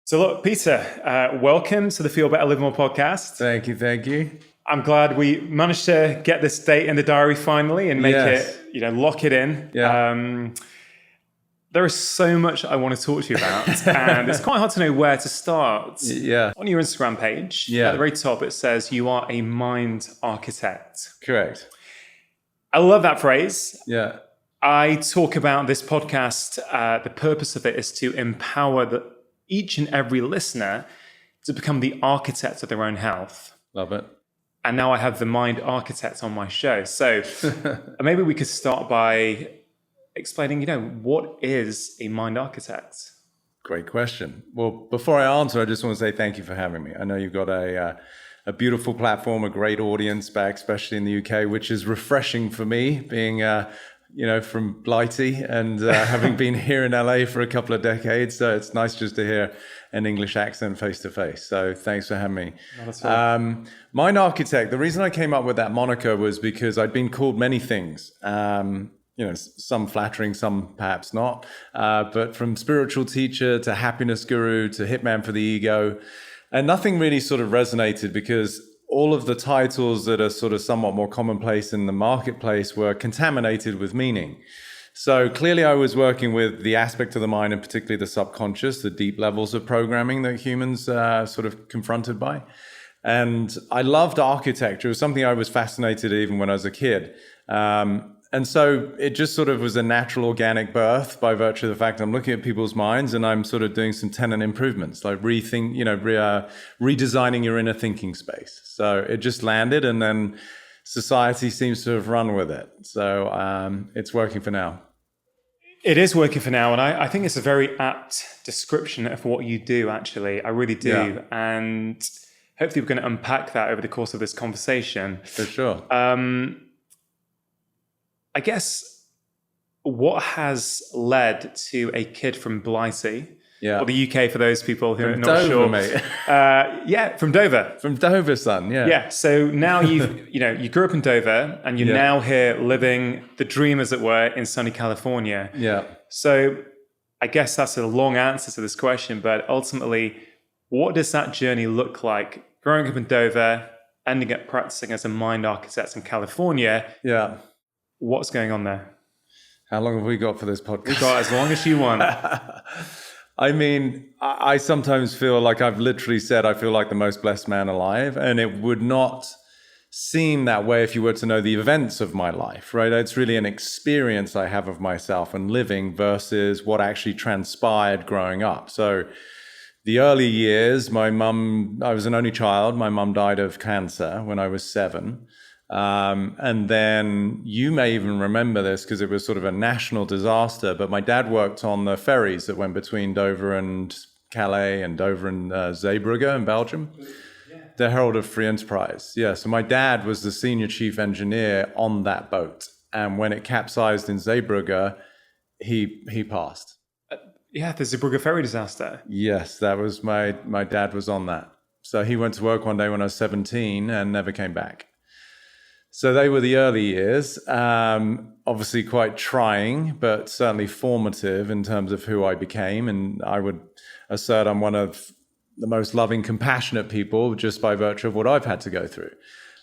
So look, Peter, welcome to the Feel Better, Live More podcast. Thank you. I'm glad we managed to get this date in the diary finally and make it, lock it in. Yeah. There is so much I want to talk to you about, and it's quite hard to know where to start. Yeah. On your Instagram page, at the very top, it says you are a mind architect. Correct. I love that phrase. Yeah. I talk about this podcast, the purpose of it is to empower each and every listener to become the architect of their own health. Love it. And now I have the mind architect on my show. So maybe we could start by explaining, what is a mind architect? Great question. Well, before I answer, I just want to say thank you for having me. I know you've got a beautiful platform, a great audience back, especially in the UK, which is refreshing for me, being from Blighty and having been here in LA for a couple of decades. So it's nice just to hear an English accent face to face. So thanks for having me. Mind architect, the reason I came up with that moniker was because I'd been called many things. Some flattering, some perhaps not. But from spiritual teacher to happiness guru to hitman for the ego. And nothing really sort of resonated because all of the titles that are sort of somewhat more commonplace in the marketplace were contaminated with meaning. So clearly I was working with the aspect of the mind, and particularly the subconscious, the deep levels of programming that humans are sort of confronted by. And I loved architecture. It was something I was fascinated even when I was a kid. And so it just sort of was a natural organic birth by virtue of the fact I'm looking at people's minds and I'm sort of doing some tenant improvements, like redesigning your inner thinking space. So it just landed, and then society seems to have run with it. So it's working for now. It is working for now. And I think it's a very apt description of what you do, actually. I really do. Yeah. And hopefully we're going to unpack that over the course of this conversation. For sure. I guess what has led to a kid from Blighty, or the UK for those people who are not Dover, sure, mate. From Dover. From Dover, son. Yeah. So now you grew up in Dover, and you're now here living the dream, as it were, in sunny California. Yeah. So I guess that's a long answer to this question, but ultimately, what does that journey look like? Growing up in Dover, ending up practicing as a mind architect in California. Yeah. What's going on there? How long have we got for this podcast? We've got as long as you want. I mean, I sometimes feel like I've literally said I feel like the most blessed man alive, and it would not seem that way if you were to know the events of my life, right? It's really an experience I have of myself and living versus what actually transpired growing up. So the early years, I was an only child. My mum died of cancer when I was 7. And then you may even remember this because it was sort of a national disaster, but my dad worked on the ferries that went between Dover and Calais and Dover and Zeebrugge in Belgium. Yeah. The Herald of Free Enterprise. Yeah. So my dad was the senior chief engineer on that boat. And when it capsized in Zeebrugge, he passed. The Zeebrugge ferry disaster. Yes, that was my dad was on that. So he went to work one day when I was 17 and never came back. So they were the early years, obviously quite trying, but certainly formative in terms of who I became. And I would assert I'm one of the most loving, compassionate people just by virtue of what I've had to go through.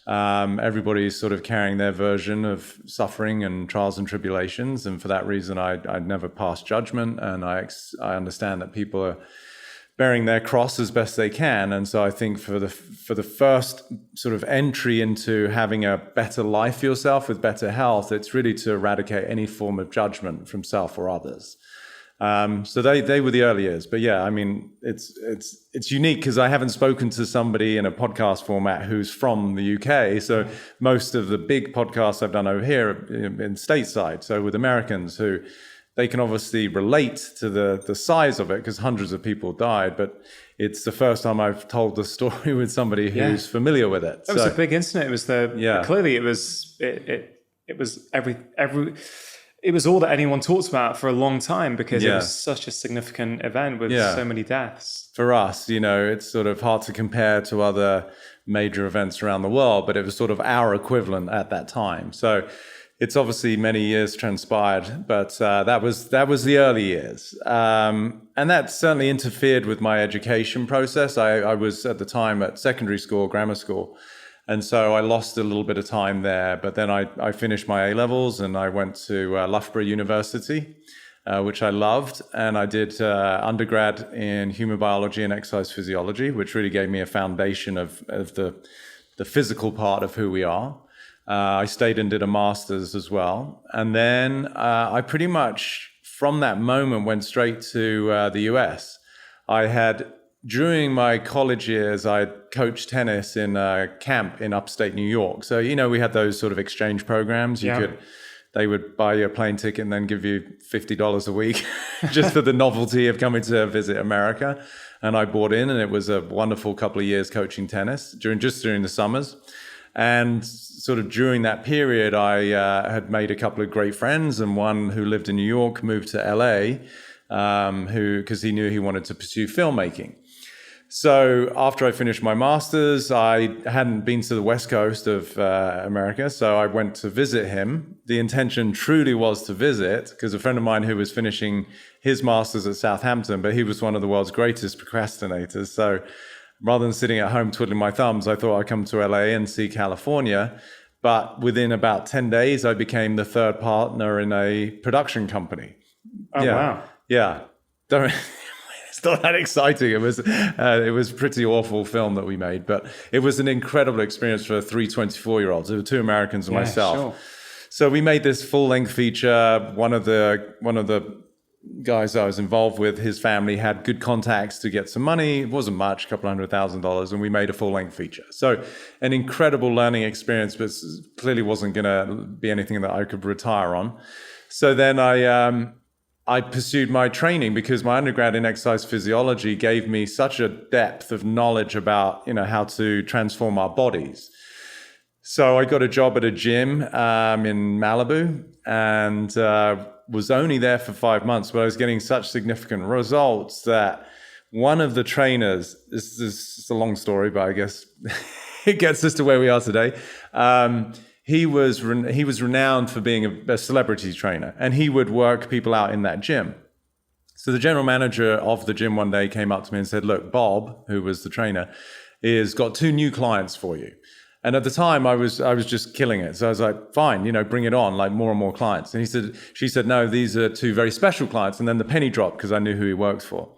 Everybody's sort of carrying their version of suffering and trials and tribulations. And for that reason, I'd never pass judgment. And I understand that people are bearing their cross as best they can. And so I think for the first sort of entry into having a better life for yourself with better health, it's really to eradicate any form of judgment from self or others. So they were the early years. But yeah, I mean, it's unique because I haven't spoken to somebody in a podcast format who's from the UK. So most of the big podcasts I've done over here in stateside. So with Americans who they can obviously relate to the size of it because hundreds of people died, but it's the first time I've told the story with somebody who's familiar with it. It was a big incident. It was clearly it was it was all that anyone talked about for a long time because it was such a significant event with so many deaths. For us, it's sort of hard to compare to other major events around the world, but it was sort of our equivalent at that time. So it's obviously many years transpired, but that was the early years. And that certainly interfered with my education process. I was at the time at secondary school, grammar school. And so I lost a little bit of time there. But then I finished my A-levels and I went to Loughborough University, which I loved. And I did undergrad in human biology and exercise physiology, which really gave me a foundation of the physical part of who we are. I stayed and did a master's as well. And then I pretty much, from that moment, went straight to the US. During my college years, I coached tennis in a camp in upstate New York. So, we had those sort of exchange programs. They would buy you a plane ticket and then give you $50 a week just for the novelty of coming to visit America. And I bought in, and it was a wonderful couple of years coaching tennis during the summers. And sort of during that period, I had made a couple of great friends, and one who lived in New York moved to LA because he knew he wanted to pursue filmmaking. So after I finished my master's, I hadn't been to the West Coast of America, so I went to visit him. The intention truly was to visit, because a friend of mine who was finishing his master's at Southampton, but he was one of the world's greatest procrastinators. So rather than sitting at home twiddling my thumbs, I thought I'd come to LA and see California. But within about 10 days, I became the third partner in a production company. Oh, wow. Yeah. It's not that exciting. It was a pretty awful film that we made, but it was an incredible experience for 3 24-year-olds. There were 2 Americans and myself. Sure. So we made this full-length feature. One of the guys I was involved with, his family had good contacts to get some money. It wasn't much, a couple $100,000, and we made a full-length feature. So an incredible learning experience, but clearly wasn't going to be anything that I could retire on. So then I pursued my training, because my undergrad in exercise physiology gave me such a depth of knowledge about, how to transform our bodies. So I got a job at a gym in Malibu, and was only there for 5 months, but I was getting such significant results that one of the trainers, this is a long story, but I guess it gets us to where we are today. He was renowned for being a celebrity trainer, and he would work people out in that gym. So the general manager of the gym one day came up to me and said, "Look, Bob, who was the trainer, is got 2 new clients for you." And at the time, I was just killing it. So I was like, "Fine, bring it on, like more and more clients." And she said, "No, these are 2 very special clients." And then the penny dropped, because I knew who he worked for.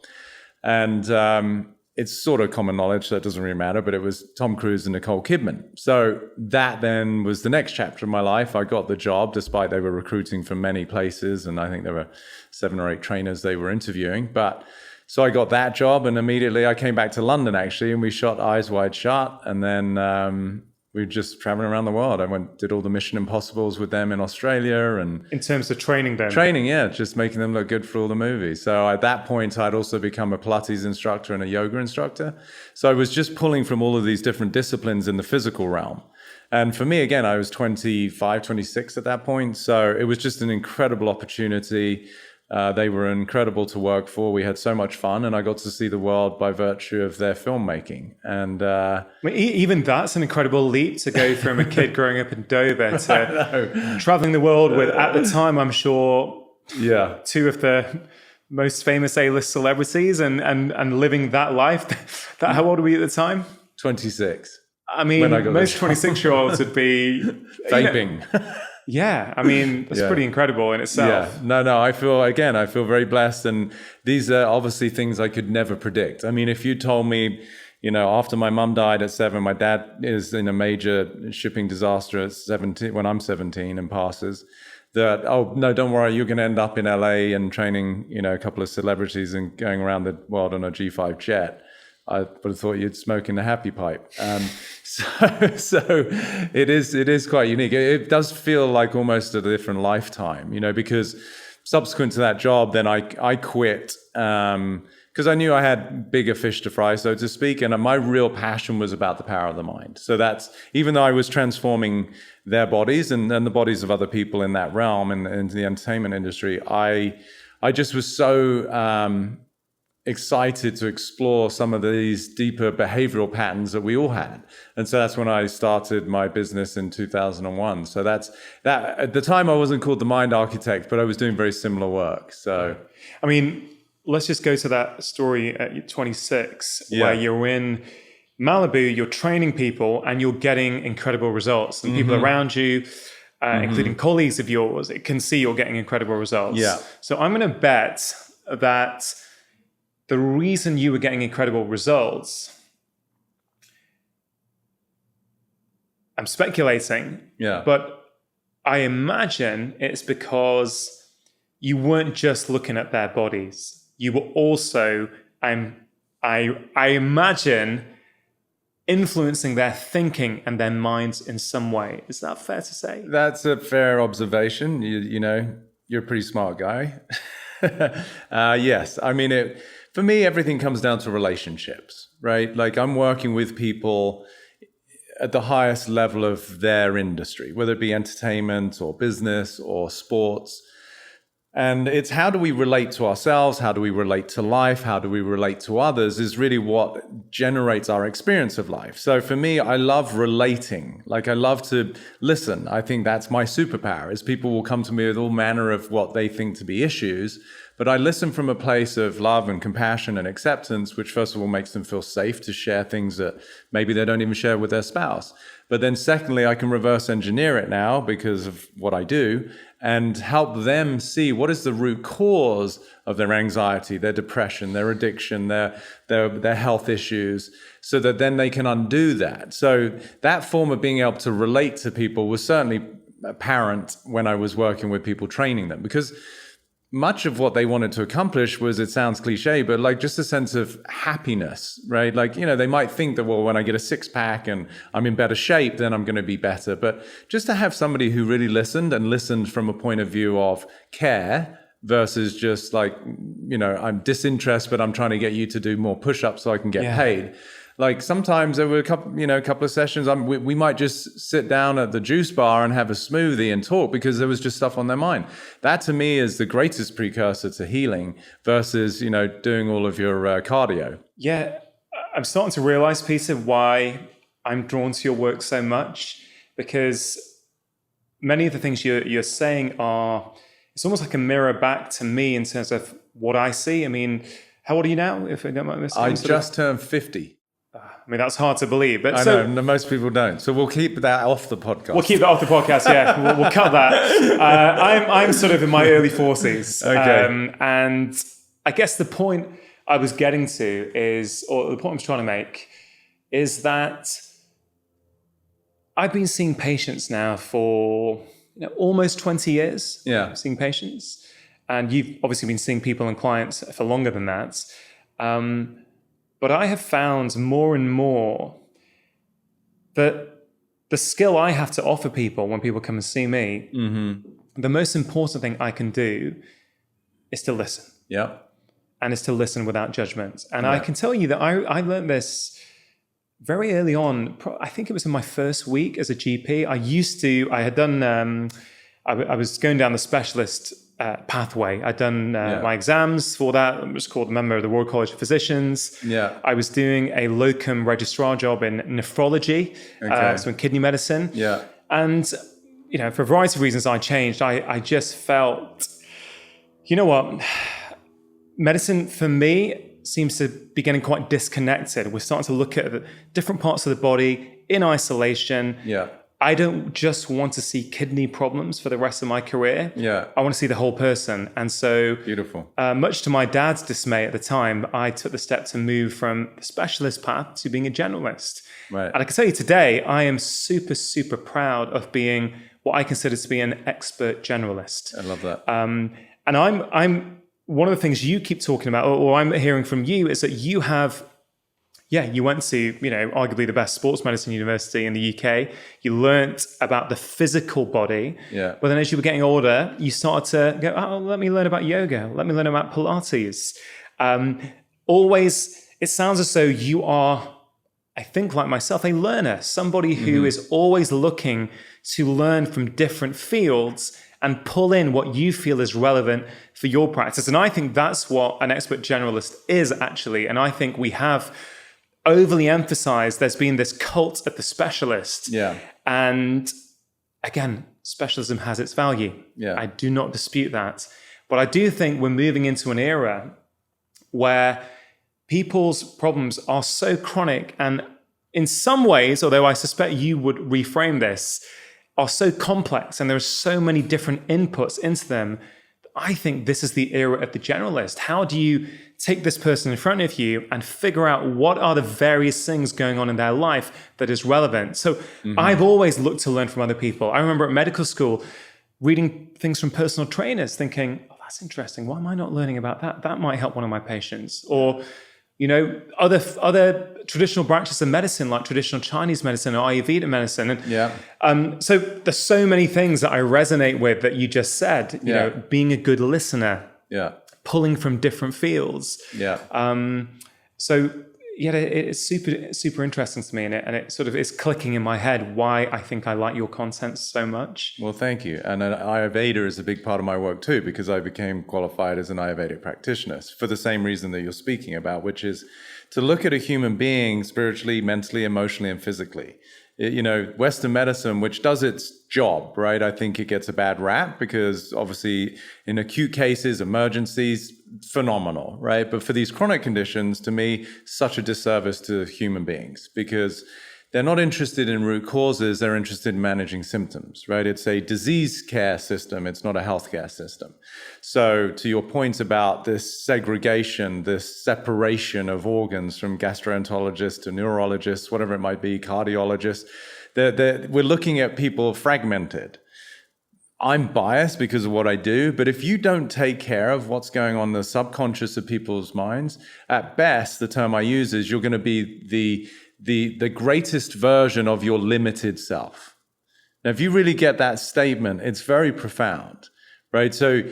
And it's sort of common knowledge, so it doesn't really matter, but it was Tom Cruise and Nicole Kidman. So that then was the next chapter of my life. I got the job, despite they were recruiting from many places, and I think there were 7 or 8 trainers they were interviewing. But so I got that job, and immediately I came back to London, actually, and we shot Eyes Wide Shut. And then we were just traveling around the world. I did all the Mission Impossibles with them in Australia. And in terms of training them? Training, yeah, just making them look good for all the movies. So at that point, I'd also become a Pilates instructor and a yoga instructor. So I was just pulling from all of these different disciplines in the physical realm. And for me, again, I was 25, 26 at that point. So it was just an incredible opportunity. They were incredible to work for. We had so much fun, and I got to see the world by virtue of their filmmaking. And even that's an incredible leap, to go from a kid growing up in Dover to traveling the world with, at the time, I'm sure, 2 of the most famous A-list celebrities, and living that life. How old were we at the time? 26. I mean, most 26-year-olds would be vaping. Yeah, I mean, that's pretty incredible in itself. Yeah, no, I feel very blessed. And these are obviously things I could never predict. I mean, if you told me, after my mum died at 7, my dad is in a major shipping disaster at 17, when I'm 17 and passes, that, "Oh, no, don't worry, you're going to end up in LA and training, a couple of celebrities and going around the world on a G5 jet," I would have thought you'd smoke in the happy pipe. So it is quite unique. It does feel like almost a different lifetime, because subsequent to that job, then I quit because I knew I had bigger fish to fry, so to speak. And my real passion was about the power of the mind. So that's, even though I was transforming their bodies and the bodies of other people in that realm and in the entertainment industry, I just was so excited to explore some of these deeper behavioral patterns that we all had. And so that's when I started my business in 2001. So that's that. At the time, I wasn't called the Mind Architect, but I was doing very similar work. So, I mean, let's just go to that story at 26, where you're in Malibu, you're training people and you're getting incredible results. And people around you, including colleagues of yours, it can see you're getting incredible results. Yeah. So I'm going to bet that the reason you were getting incredible results, I'm speculating, but I imagine it's because you weren't just looking at their bodies. You were also, I imagine, influencing their thinking and their minds in some way. Is that fair to say? That's a fair observation. You know, you're a pretty smart guy. Yes. I mean, for me, everything comes down to relationships, right? Like I'm working with people at the highest level of their industry, whether it be entertainment or business or sports. And it's how do we relate to ourselves? How do we relate to life? How do we relate to others is really what generates our experience of life. So for me, I love relating. Like I love to listen. I think that's my superpower is people will come to me with all manner of what they think to be issues. But I listen from a place of love and compassion and acceptance, which first of all makes them feel safe to share things that maybe they don't even share with their spouse. But then secondly, I can reverse engineer it now because of what I do and help them see what is the root cause of their anxiety, their depression, their addiction, their health issues, so that then they can undo that. So that form of being able to relate to people was certainly apparent when I was working with people, training them, because much of what they wanted to accomplish was, it sounds cliche, but like just a sense of happiness, right? Like, you know, they might think that, well, when I get a six pack and I'm in better shape, then I'm going to be better. But just to have somebody who really listened from a point of view of care versus just like, you know, I'm disinterested, but I'm trying to get you to do more push-ups so I can get paid. Like sometimes there were a couple of sessions, we might just sit down at the juice bar and have a smoothie and talk because there was just stuff on their mind. That to me is the greatest precursor to healing versus, you know, doing all of your cardio. Yeah, I'm starting to realize, Peter, why I'm drawn to your work so much, because many of the things you're saying it's almost like a mirror back to me in terms of what I see. I mean, how old are you now? If I don't mind this, I just turned 50. I mean, that's hard to believe. But I know, most people don't. So we'll keep that off the podcast. We'll keep that off the podcast, yeah. We'll cut that. I'm sort of in my early 40s. Okay. And I guess the point I was getting to is, or the point I was trying to make, is that I've been seeing patients now for almost 20 years. Yeah. Seeing patients. And you've obviously been seeing people and clients for longer than that. But I have found more and more that the skill I have to offer people when people come and see me, the most important thing I can do is to listen. Yeah. And is to listen without judgment. And I can tell you that I learned this very early on. I think it was in my first week as a GP. I was going down the specialist pathway. I'd done my exams for that. I was called a member of the Royal College of Physicians. Yeah. I was doing a locum registrar job in nephrology, so in kidney medicine. Yeah. And, for a variety of reasons I changed. I just felt, you know what? Medicine for me seems to be getting quite disconnected. We're starting to look at the different parts of the body in isolation. Yeah. I don't just want to see kidney problems for the rest of my career. Yeah. I want to see the whole person. And so, beautiful. Much to my dad's dismay at the time, I took the step to move from the specialist path to being a generalist. Right. And I can tell you today, I am super, super proud of being what I consider to be an expert generalist. I love that. And I'm one of the things you keep talking about, or I'm hearing from you, is that you have. Yeah, you went to, arguably the best sports medicine university in the UK. You learnt about the physical body. Yeah. But then as you were getting older, you started to go, let me learn about yoga. Let me learn about Pilates. Always, it sounds as though you are, I think like myself, a learner, somebody who is always looking to learn from different fields and pull in what you feel is relevant for your practice. And I think that's what an expert generalist is actually. And I think we have overly emphasized there's been this cult of the specialist. Yeah. And again, specialism has its value. Yeah. I do not dispute that. But I do think we're moving into an era where people's problems are so chronic and in some ways, although I suspect you would reframe this, are so complex and there are so many different inputs into them. I think this is the era of the generalist. How do you take this person in front of you and figure out what are the various things going on in their life that is relevant? So I've always looked to learn from other people. I remember at medical school reading things from personal trainers thinking, oh, that's interesting. Why am I not learning about that? That might help one of my patients. Or, you know, other traditional branches of medicine, like traditional Chinese medicine or Ayurveda medicine. And so there's so many things that I resonate with that you just said, you know, being a good listener, pulling from different fields. So yeah, it's super interesting to me, and it sort of is clicking in my head why I think I like your content so much. Well, thank you. And Ayurveda is a big part of my work too, because I became qualified as an Ayurvedic practitioner for the same reason that you're speaking about, which is to look at a human being spiritually, mentally, emotionally, and physically. You know, Western medicine, which does its job, right? I think it gets a bad rap because obviously in acute cases, emergencies, phenomenal, right? But for these chronic conditions, to me, such a disservice to human beings because they're not interested in root causes. They're interested in managing symptoms, right? It's a disease care system. It's not a healthcare system. So to your point about this segregation, this separation of organs from gastroenterologists to neurologists, whatever it might be, cardiologists, we're looking at people fragmented. I'm biased because of what I do, but if you don't take care of what's going on in the subconscious of people's minds, at best, the term I use is you're going to be the greatest version of your limited self. Now, if you really get that statement, it's very profound, right? So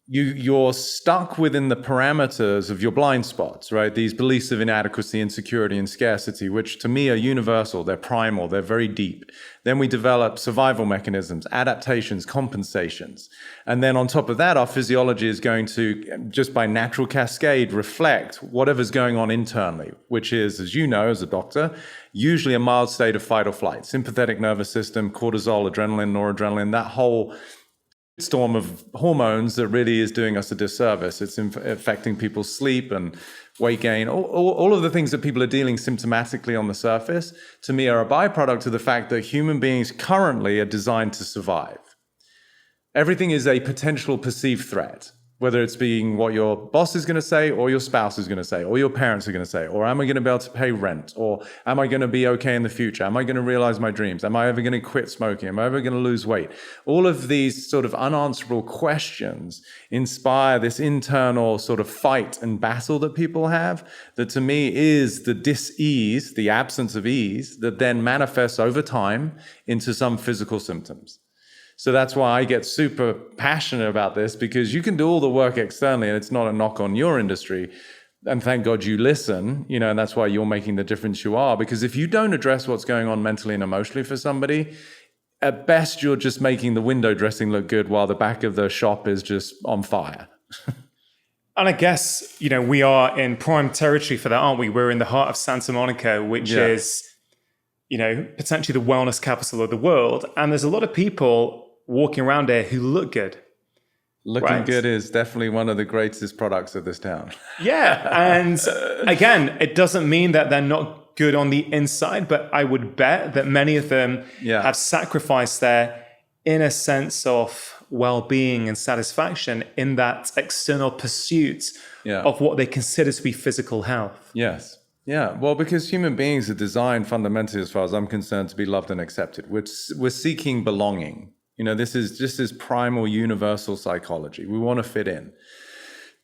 you're stuck within the parameters of your blind spots, right? These beliefs of inadequacy, insecurity, and scarcity, which to me are universal, they're primal, they're very deep. Then we develop survival mechanisms, adaptations, compensations. And then on top of that, our physiology is going to, just by natural cascade, reflect whatever's going on internally, which is, as you know, as a doctor, usually a mild state of fight or flight, sympathetic nervous system, cortisol, adrenaline, noradrenaline, that whole storm of hormones that really is doing us a disservice. It's affecting people's sleep and weight gain. All of the things that people are dealing symptomatically on the surface, to me, are a byproduct of the fact that human beings currently are designed to survive. Everything is a potential perceived threat, whether it's being what your boss is going to say or your spouse is going to say or your parents are going to say, or am I going to be able to pay rent, or am I going to be okay in the future? Am I going to realize my dreams? Am I ever going to quit smoking? Am I ever going to lose weight? All of these sort of unanswerable questions inspire this internal sort of fight and battle that people have, that to me is the dis-ease, the absence of ease, that then manifests over time into some physical symptoms. So that's why I get super passionate about this, because you can do all the work externally and it's not a knock on your industry. And thank God you listen, you know, and that's why you're making the difference you are. Because if you don't address what's going on mentally and emotionally for somebody, at best, you're just making the window dressing look good while the back of the shop is just on fire. And I guess, you know, we are in prime territory for that, aren't we? We're in the heart of Santa Monica, which is, you know, potentially the wellness capital of the world. And there's a lot of people walking around here who look good. Looking good is definitely one of the greatest products of this town. Yeah. And again, it doesn't mean that they're not good on the inside, but I would bet that many of them have sacrificed their inner sense of well-being and satisfaction in that external pursuit of what they consider to be physical health. Yes. Yeah, well, because human beings are designed fundamentally, as far as I'm concerned, to be loved and accepted. We're seeking belonging. You know, this is primal universal psychology. We want to fit in.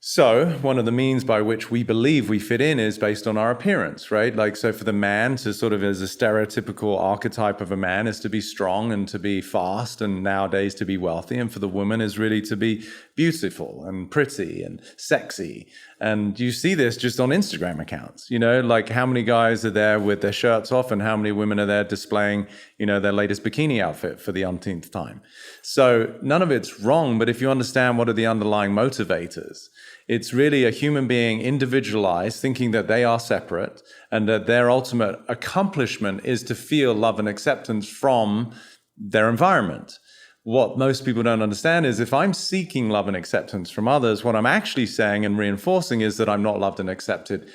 So one of the means by which we believe we fit in is based on our appearance, right? Like, so for the man to sort of, as a stereotypical archetype of a man, is to be strong and to be fast and nowadays to be wealthy. And for the woman is really to be beautiful and pretty and sexy. And you see this just on Instagram accounts, like how many guys are there with their shirts off and how many women are there displaying, their latest bikini outfit for the umpteenth time. So none of it's wrong, but if you understand what are the underlying motivators, it's really a human being individualized, thinking that they are separate and that their ultimate accomplishment is to feel love and acceptance from their environment. What most people don't understand is if I'm seeking love and acceptance from others, what I'm actually saying and reinforcing is that I'm not loved and accepted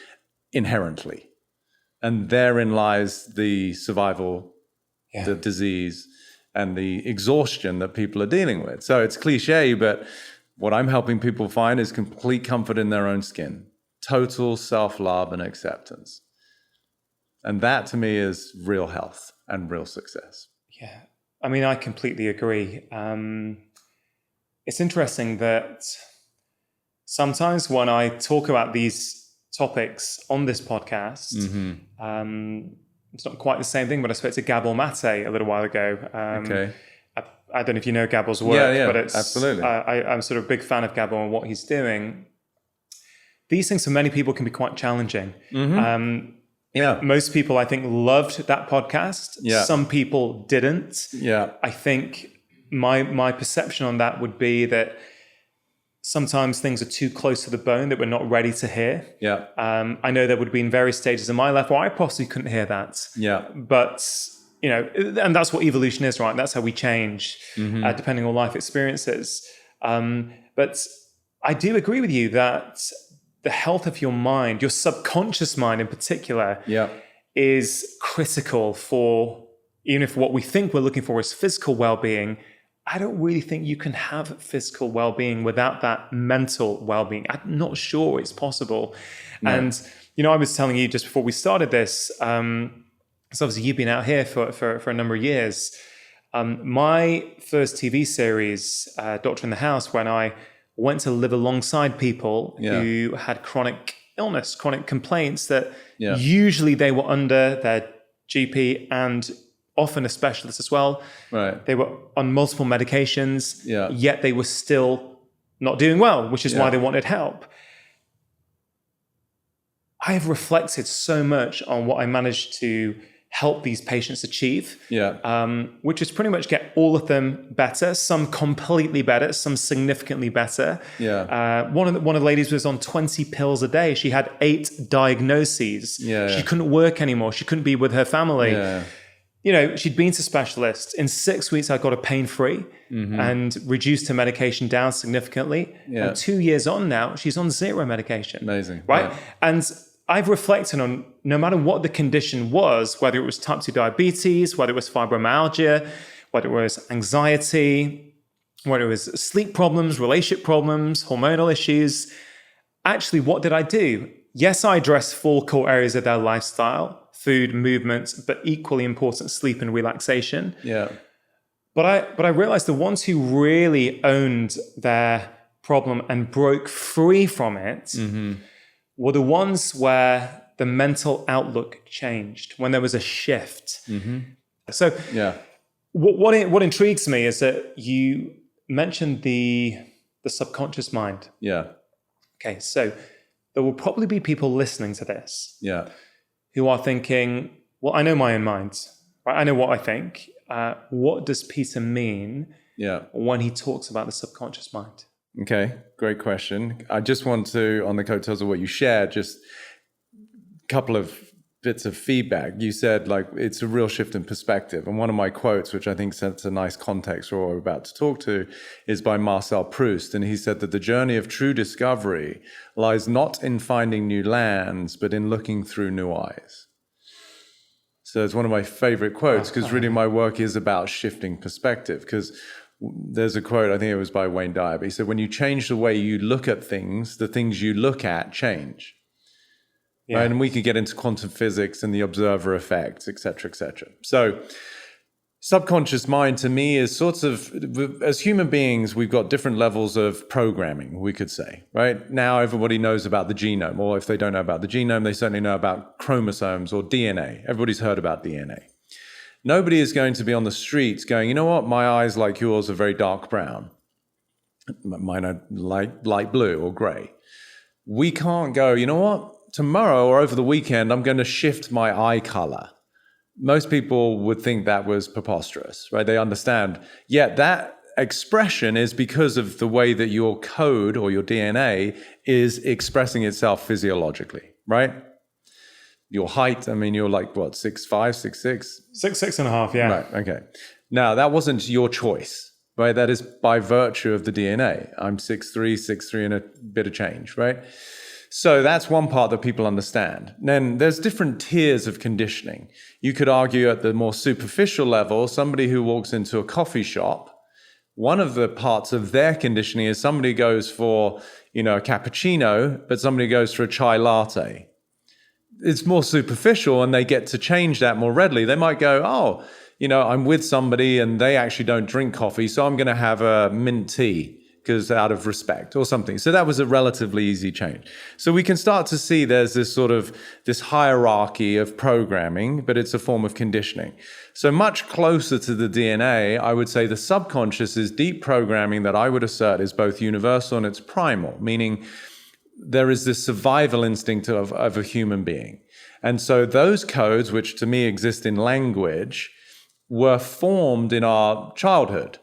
inherently. And therein lies the survival, the disease, and the exhaustion that people are dealing with. So it's cliche, but what I'm helping people find is complete comfort in their own skin, total self-love and acceptance. And that to me is real health and real success. Yeah. I mean, I completely agree. It's interesting that sometimes when I talk about these topics on this podcast, it's not quite the same thing, but I spoke to Gabor Mate a little while ago. Okay. I don't know if you know Gabor's work, but it's absolutely. I'm sort of a big fan of Gabor and what he's doing. These things for many people can be quite challenging. Most people, I think, loved that podcast. Yeah. Some people didn't. Yeah. I think my perception on that would be that sometimes things are too close to the bone that we're not ready to hear. Yeah. I know there would have been various stages in my life where I possibly couldn't hear that. Yeah. But and that's what evolution is, right? That's how we change, depending on life experiences. But I do agree with you that the health of your mind, your subconscious mind in particular, is critical for, even if what we think we're looking for is physical well-being, I don't really think you can have physical well-being without that mental well-being. I'm not sure it's possible. No. And, I was telling you just before we started this, so obviously you've been out here for a number of years. My first TV series, Doctor in the House, when I went to live alongside people who had chronic illness, chronic complaints that usually they were under their GP and often a specialist as well. Right. They were on multiple medications, yet they were still not doing well, which is why they wanted help. I have reflected so much on what I managed to help these patients achieve, which is pretty much get all of them better, some completely better, some significantly better. One of the ladies was on 20 pills a day. She had 8 diagnoses. She couldn't work anymore. She couldn't be with her family. She'd been to specialists. In 6 weeks, I got her pain-free and reduced her medication down significantly. And 2 years on now, she's on 0 medication. Amazing. Right? And I've reflected on no matter what the condition was, whether it was type 2 diabetes, whether it was fibromyalgia, whether it was anxiety, whether it was sleep problems, relationship problems, hormonal issues. Actually, what did I do? Yes, I addressed 4 core areas of their lifestyle: food, movement, but equally important, sleep and relaxation. But I realized the ones who really owned their problem and broke free from it were the ones where the mental outlook changed, when there was a shift. So what intrigues me is that you mentioned the subconscious mind. Okay, so there will probably be people listening to this who are thinking, well, I know my own mind, right? I know what I think. What does Peter mean when he talks about the subconscious mind? Okay, great question. I just want to, on the coattails of what you shared, just a couple of bits of feedback. You said, it's a real shift in perspective. And one of my quotes, which I think sets a nice context for what we're about to talk to, is by Marcel Proust. And he said that the journey of true discovery lies not in finding new lands, but in looking through new eyes. So it's one of my favorite quotes, because really my work is about shifting perspective. Because there's a quote, I think it was by Wayne Dyer, but he said, when you change the way you look at things, the things you look at change. Right? And we can get into quantum physics and the observer effect, et cetera, et cetera. So Subconscious mind to me is sort of, as human beings, we've got different levels of programming, we could say, right? Now everybody knows about the genome, or if they don't know about the genome, they certainly know about chromosomes or DNA. Everybody's heard about DNA. Nobody is going to be on the streets going, you know what, my eyes like yours are very dark brown. Mine are light blue or gray. We can't go, you know what, tomorrow or over the weekend, I'm going to shift my eye color. Most people would think that was preposterous, right? They understand. Yet that expression is because of the way that your code or your DNA is expressing itself physiologically, right? Your height, I mean, you're like, what, 6'5", 6'6"? 6.5, yeah. Right, okay. Now, that wasn't your choice, right? That is by virtue of the DNA. I'm 6'3", and a bit of change, right? So that's one part that people understand. Then there's different tiers of conditioning. You could argue at the more superficial level, somebody who walks into a coffee shop, one of the parts of their conditioning is somebody goes for, a cappuccino, but somebody goes for a chai latte. It's more superficial and they get to change that more readily. They might go, I'm with somebody and they actually don't drink coffee, so I'm going to have a mint tea because out of respect or something. So that was a relatively easy change. So we can start to see there's this hierarchy of programming, but it's a form of conditioning. So much closer to the DNA, I would say the subconscious is deep programming that I would assert is both universal and it's primal, meaning there is this survival instinct of a human being. And so those codes, which to me exist in language, were formed in our childhood.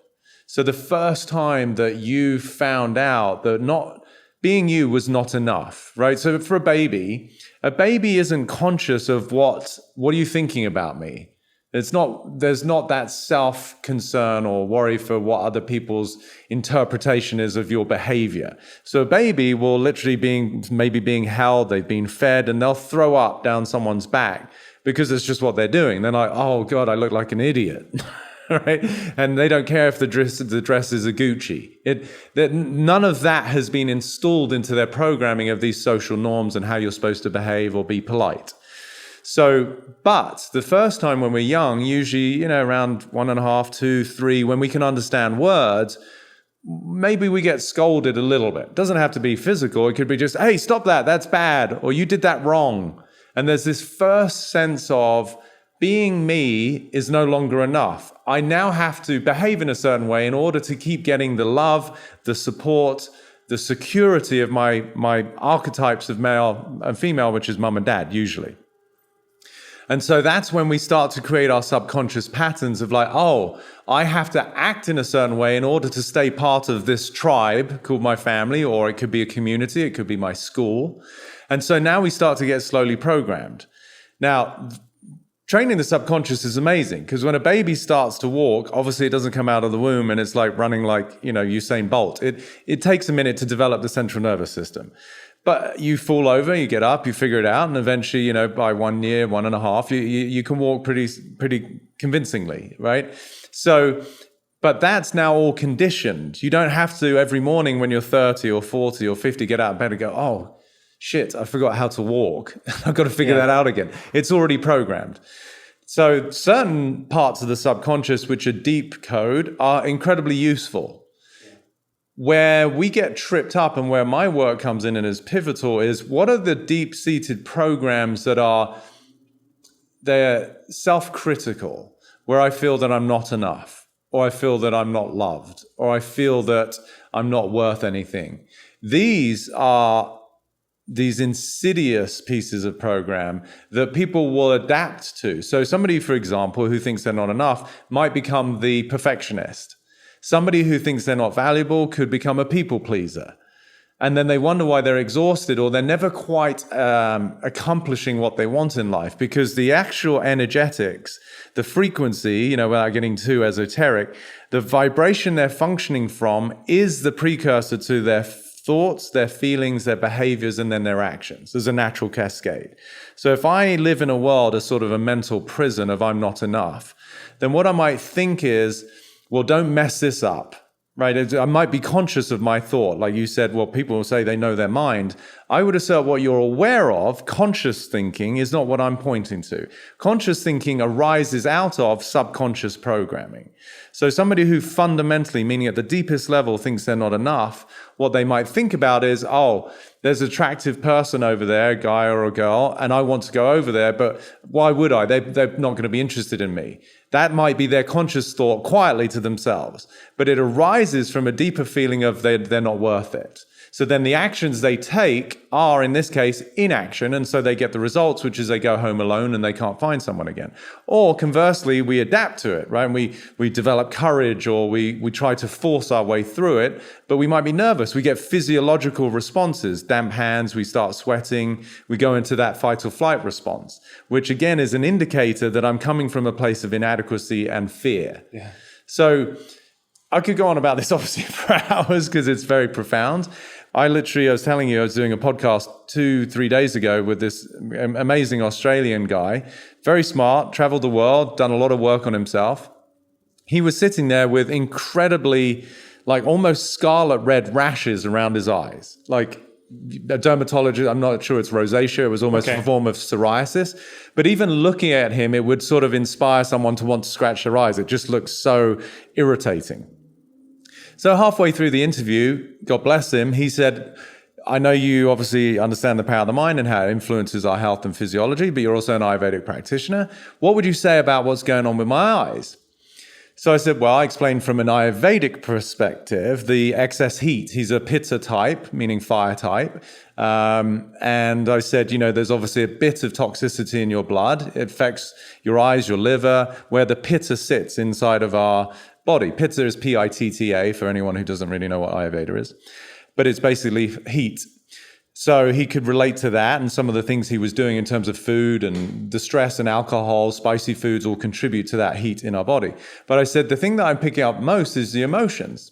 So the first time that you found out that not being you was not enough, right? So for a baby isn't conscious of what are you thinking about me? There's not that self-concern or worry for what other people's interpretation is of your behavior. So a baby will literally being held, they've been fed, and they'll throw up down someone's back because it's just what they're doing. They're like, oh God, I look like an idiot. Right? And they don't care if the dress is a Gucci. None of that has been installed into their programming of these social norms and how you're supposed to behave or be polite. So, but the first time when we're young, usually, around 1.5, 2, 3, when we can understand words, maybe we get scolded a little bit. It doesn't have to be physical. It could be just, hey, stop that. That's bad. Or you did that wrong. And there's this first sense of being me is no longer enough. I now have to behave in a certain way in order to keep getting the love, the support, the security of my archetypes of male and female, which is mum and dad, usually. And so that's when we start to create our subconscious patterns of like, oh, I have to act in a certain way in order to stay part of this tribe called my family, or it could be a community, it could be my school. And so now we start to get slowly programmed. Now, training the subconscious is amazing because when a baby starts to walk, obviously it doesn't come out of the womb and it's like running like, Usain Bolt. It takes a minute to develop the central nervous system. But you fall over, you get up, you figure it out, and eventually, by 1 year, 1.5, you can walk pretty convincingly, right? So, but that's now all conditioned. You don't have to every morning when you're 30 or 40 or 50 get out of bed and go, oh, shit, I forgot how to walk. I've got to figure that out again. It's already programmed. So certain parts of the subconscious, which are deep code, are incredibly useful. Where we get tripped up and where my work comes in and is pivotal is what are the deep-seated programs that they're self-critical, where I feel that I'm not enough, or I feel that I'm not loved, or I feel that I'm not worth anything. These are these insidious pieces of program that people will adapt to. So somebody, for example, who thinks they're not enough might become the perfectionist. Somebody who thinks they're not valuable could become a people pleaser. And then they wonder why they're exhausted or they're never quite accomplishing what they want in life because the actual energetics, the frequency, without getting too esoteric, the vibration they're functioning from is the precursor to their thoughts, their feelings, their behaviors, and then their actions. There's a natural cascade. So if I live in a world, as sort of a mental prison of I'm not enough, then what I might think is, well, don't mess this up, right? I might be conscious of my thought. Like you said, well, people will say they know their mind. I would assert what you're aware of, conscious thinking, is not what I'm pointing to. Conscious thinking arises out of subconscious programming. So somebody who fundamentally, meaning at the deepest level, thinks they're not enough, what they might think about is, oh, there's an attractive person over there, a guy or a girl, and I want to go over there, but why would I? They're not going to be interested in me. That might be their conscious thought quietly to themselves, but it arises from a deeper feeling of they're not worth it. So then the actions they take are, in this case, inaction, and so they get the results, which is they go home alone and they can't find someone again. Or conversely, we adapt to it, right? And we develop courage, or we try to force our way through it, but we might be nervous. We get physiological responses, damp hands, we start sweating, we go into that fight or flight response, which again is an indicator that I'm coming from a place of inadequacy and fear. Yeah. So I could go on about this obviously for hours because it's very profound. I was telling you, I was doing a podcast 2-3 days ago with this amazing Australian guy, very smart, traveled the world, done a lot of work on himself. He was sitting there with incredibly, like almost scarlet red rashes around his eyes. Like a dermatologist, I'm not sure it's rosacea, it was almost a form of psoriasis. But even looking at him, it would sort of inspire someone to want to scratch their eyes. It just looks so irritating. So halfway through the interview, God bless him, he said, I know you obviously understand the power of the mind and how it influences our health and physiology, but you're also an Ayurvedic practitioner. What would you say about what's going on with my eyes? So I said, well, I explained from an Ayurvedic perspective, the excess heat. He's a pitta type, meaning fire type. And I said, there's obviously a bit of toxicity in your blood. It affects your eyes, your liver, where the pitta sits inside of our body. Pitta is Pitta for anyone who doesn't really know what Ayurveda is. But it's basically heat. So he could relate to that and some of the things he was doing in terms of food, and the stress and alcohol, spicy foods all contribute to that heat in our body. But I said, the thing that I'm picking up most is the emotions.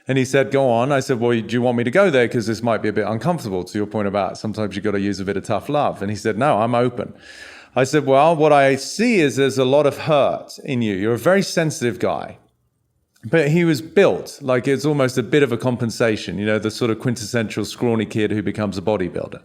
And he said, go on. I said, well, do you want me to go there? Because this might be a bit uncomfortable, to your point about sometimes you've got to use a bit of tough love. And he said, no, I'm open. I said, well, what I see is there's a lot of hurt in you. You're a very sensitive guy. But he was built like it's almost a bit of a compensation, the sort of quintessential scrawny kid who becomes a bodybuilder.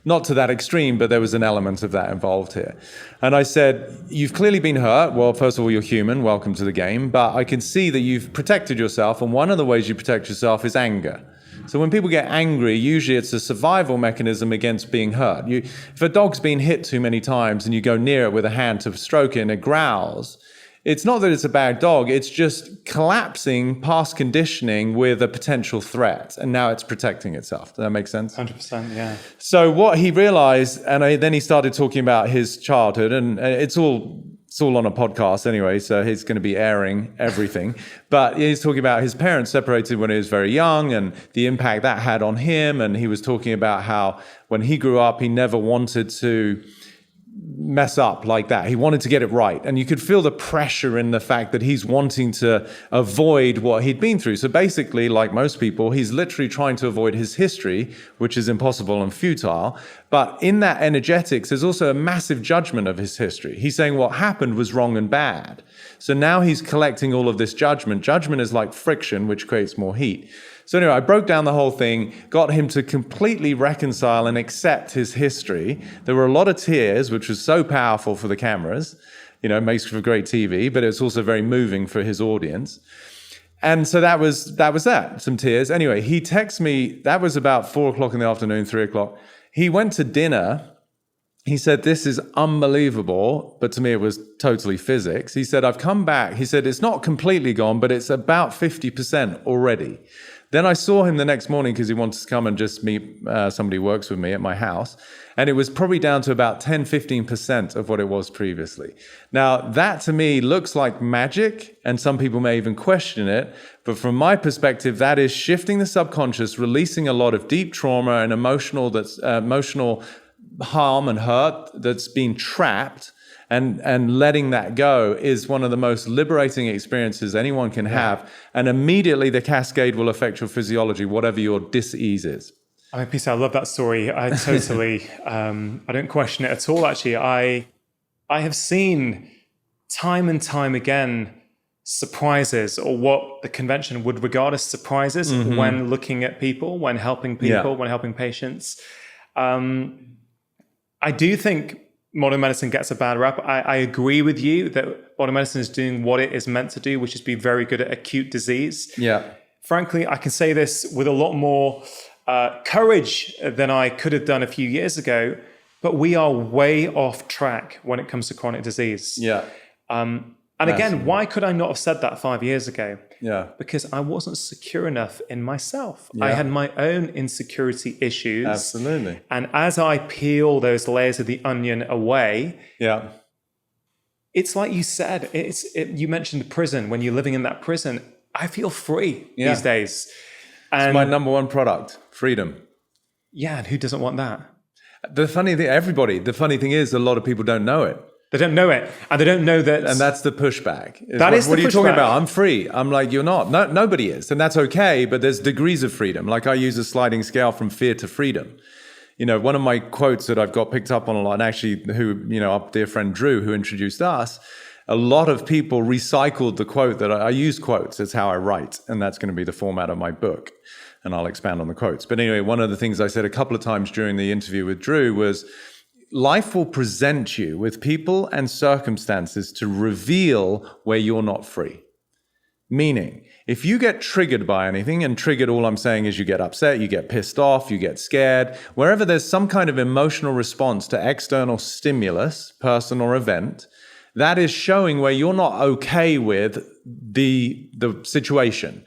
Not to that extreme, but there was an element of that involved here. And I said, you've clearly been hurt. Well, first of all, you're human. Welcome to the game. But I can see that you've protected yourself. And one of the ways you protect yourself is anger. So when people get angry, usually it's a survival mechanism against being hurt. If a dog's been hit too many times and you go near it with a hand to stroke it and it growls, it's not that it's a bad dog, it's just collapsing past conditioning with a potential threat, and now it's protecting itself. Does that make sense? 100%, yeah. So what he realized, and then he started talking about his childhood, and it's all on a podcast anyway, so he's going to be airing everything. But he's talking about his parents separated when he was very young and the impact that had on him, and he was talking about how when he grew up, he never wanted to mess up like that. He wanted to get it right. And you could feel the pressure in the fact that he's wanting to avoid what he'd been through. So basically, like most people, he's literally trying to avoid his history, which is impossible and futile. But in that energetics, there's also a massive judgment of his history. He's saying what happened was wrong and bad. So now he's collecting all of this judgment. Judgment is like friction, which creates more heat. So anyway, I broke down the whole thing, got him to completely reconcile and accept his history. There were a lot of tears, which was so powerful for the cameras. It makes for great TV, but it's also very moving for his audience. And so that was that, some tears. Anyway, he texted me, that was about 4:00 in the afternoon, 3:00. He went to dinner. He said, this is unbelievable, but to me it was totally physics. He said, I've come back. He said, it's not completely gone, but it's about 50% already. Then I saw him the next morning because he wanted to come and just meet somebody who works with me at my house. And it was probably down to about 10-15% of what it was previously. Now, that to me looks like magic, and some people may even question it. But from my perspective, that is shifting the subconscious, releasing a lot of deep trauma and emotional harm and hurt that's been trapped. And letting that go is one of the most liberating experiences anyone can have. And immediately the cascade will affect your physiology, whatever your dis-ease is. I mean, Peter, I love that story. I totally, I don't question it at all, actually. I have seen time and time again surprises, or what the convention would regard as surprises when looking at people, when helping people, when helping patients. I do think modern medicine gets a bad rap. I agree with you that modern medicine is doing what it is meant to do, which is be very good at acute disease. Yeah. Frankly, I can say this with a lot more courage than I could have done a few years ago, but we are way off track when it comes to chronic disease. Yeah. And again, why could I not have said that 5 years ago? Yeah. Because I wasn't secure enough in myself. Yeah. I had my own insecurity issues. Absolutely. And as I peel those layers of the onion away, Yeah. it's like you said, you mentioned prison. When you're living in that prison, I feel free these days. And It's my number one product, freedom. yeah, and who doesn't want that? The funny thing is a lot of people don't know it. They don't know it. And they don't know that. And that's the pushback. That is the what are you talking pushback. about? I'm free. I'm like, you're not. No, nobody is. And that's okay, but there's degrees of freedom. Like I use a sliding scale from fear to freedom. You know, one of my quotes that I've got picked up on a lot, and actually our dear friend Drew, who introduced us, a lot of people recycled the quote that I use quotes. It's how I write. And that's going to be the format of my book. And I'll expand on the quotes. But anyway, one of the things I said a couple of times during the interview with Drew was, life will present you with people and circumstances to reveal where you're not free. Meaning, if you get triggered by anything, and triggered, all I'm saying is you get upset, you get pissed off, you get scared, wherever there's some kind of emotional response to external stimulus, person or event, that is showing where you're not okay with the situation.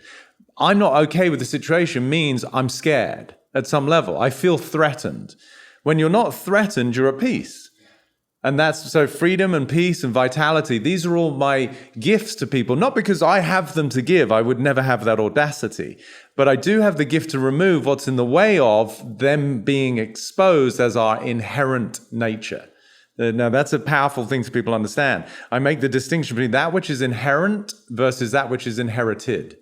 I'm not okay with the situation means I'm scared at some level. I feel threatened. When you're not threatened, you're at peace. And that's so freedom and peace and vitality. These are all my gifts to people, not because I have them to give. I would never have that audacity. But I do have the gift to remove what's in the way of them being exposed as our inherent nature. Now, that's a powerful thing for people to understand. I make the distinction between that which is inherent versus that which is inherited.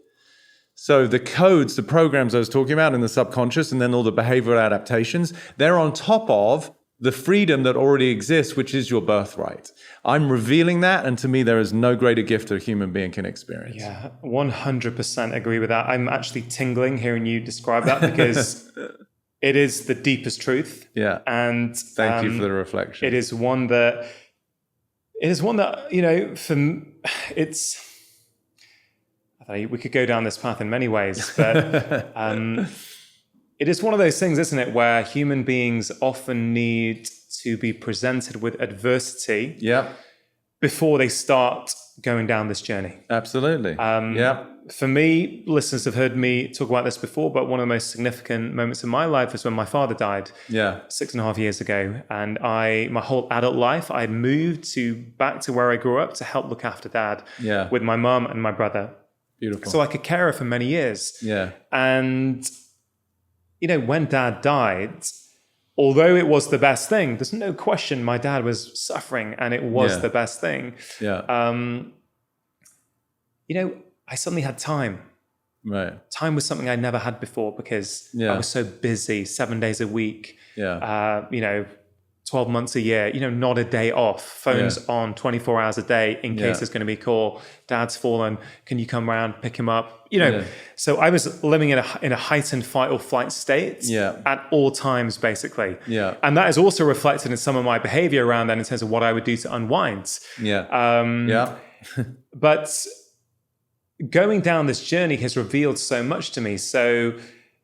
So the codes, the programs I was talking about in the subconscious, and then all the behavioral adaptations, they're on top of the freedom that already exists, which is your birthright. I'm revealing that, and to me, there is no greater gift a human being can experience. Yeah, 100% agree with that. I'm actually tingling hearing you describe that because it is the deepest truth. Yeah. And thank you for the reflection. It is one that, you know, it's... We could go down this path in many ways, but it is one of those things, isn't it, where human beings often need to be presented with adversity before they start going down this journey. Absolutely. For me, listeners have heard me talk about this before, but one of the most significant moments in my life was when my father died 6.5 years ago. And my whole adult life, I moved back to where I grew up to help look after dad with my mum and my brother. Beautiful. So I could care her for many years. Yeah. And, you know, when dad died, although it was the best thing, there's no question my dad was suffering and it was the best thing. Yeah. You know, I suddenly had time. Right. Time was something I never had before because I was so busy, 7 days a week. Yeah. You know, 12 months a year, you know, not a day off, phones on 24 hours a day in case there's going to be a call. Dad's fallen. Can you come around, pick him up? You know, so I was living in a heightened fight or flight state at all times, basically. Yeah. And that is also reflected in some of my behavior around that in terms of what I would do to unwind. Yeah. But going down this journey has revealed so much to me. So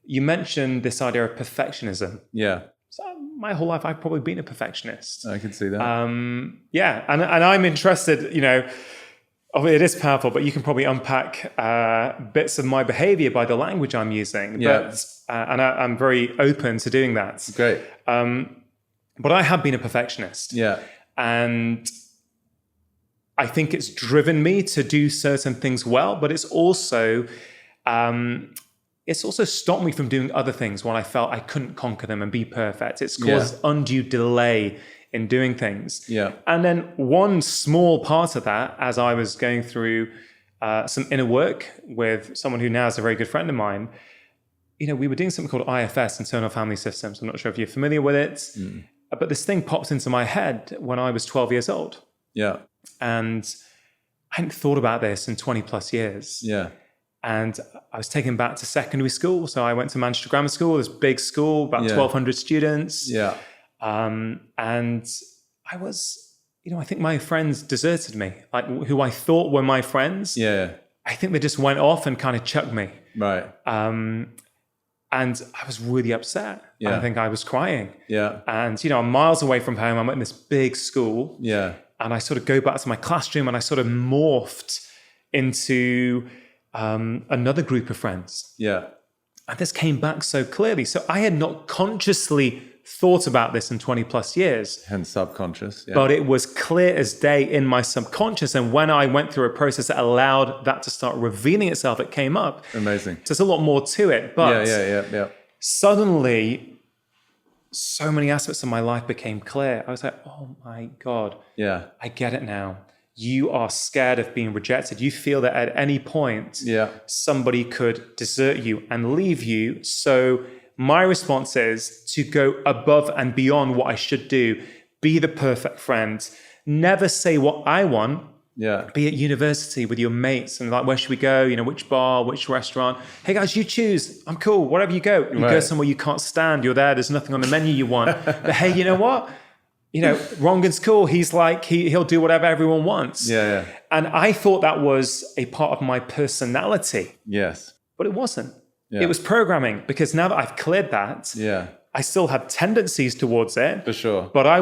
you mentioned this idea of perfectionism. Yeah. So my whole life, I've probably been a perfectionist. I can see that. And I'm interested, you know, it is powerful, but you can probably unpack bits of my behavior by the language I'm using. Yeah. And I'm very open to doing that. Great. But I have been a perfectionist. Yeah. And I think it's driven me to do certain things well, but it's also stopped me from doing other things when I felt I couldn't conquer them and be perfect. It's caused undue delay in doing things. Yeah. And then one small part of that, as I was going through some inner work with someone who now is a very good friend of mine, you know, we were doing something called IFS, Internal Family Systems. I'm not sure if you're familiar with it, but this thing popped into my head when I was 12 years old. Yeah. And I hadn't thought about this in 20 plus years. Yeah. And I was taken back to secondary school. So I went to Manchester Grammar School, this big school, about 1,200 students. Yeah. And I was, I think my friends deserted me, like who I thought were my friends. Yeah. I think they just went off and kind of chucked me. Right. And I was really upset. Yeah. I think I was crying. Yeah. And, I'm miles away from home. I'm in this big school. Yeah. And I sort of go back to my classroom and I sort of morphed into another group of friends. Yeah. And this came back so clearly. So I had not consciously thought about this in 20 plus years. Hence subconscious. Yeah. But it was clear as day in my subconscious. And when I went through a process that allowed that to start revealing itself, it came up. Amazing. So there's a lot more to it. But yeah. Suddenly, so many aspects of my life became clear. I was like, oh my God. Yeah. I get it now. You are scared of being rejected. You feel that at any point, somebody could desert you and leave you. So my response is to go above and beyond what I should do. Be the perfect friend. Never say what I want. Yeah. Be at university with your mates and like, where should we go? Which bar, which restaurant? Hey guys, you choose. I'm cool. Wherever you go. You go somewhere you can't stand. You're there. There's nothing on the menu you want. But hey, you know what? Rongan's cool. He's like, he'll do whatever everyone wants. Yeah. And I thought that was a part of my personality. Yes. But it wasn't. Yeah. It was programming, because now that I've cleared that, I still have tendencies towards it. For sure. But I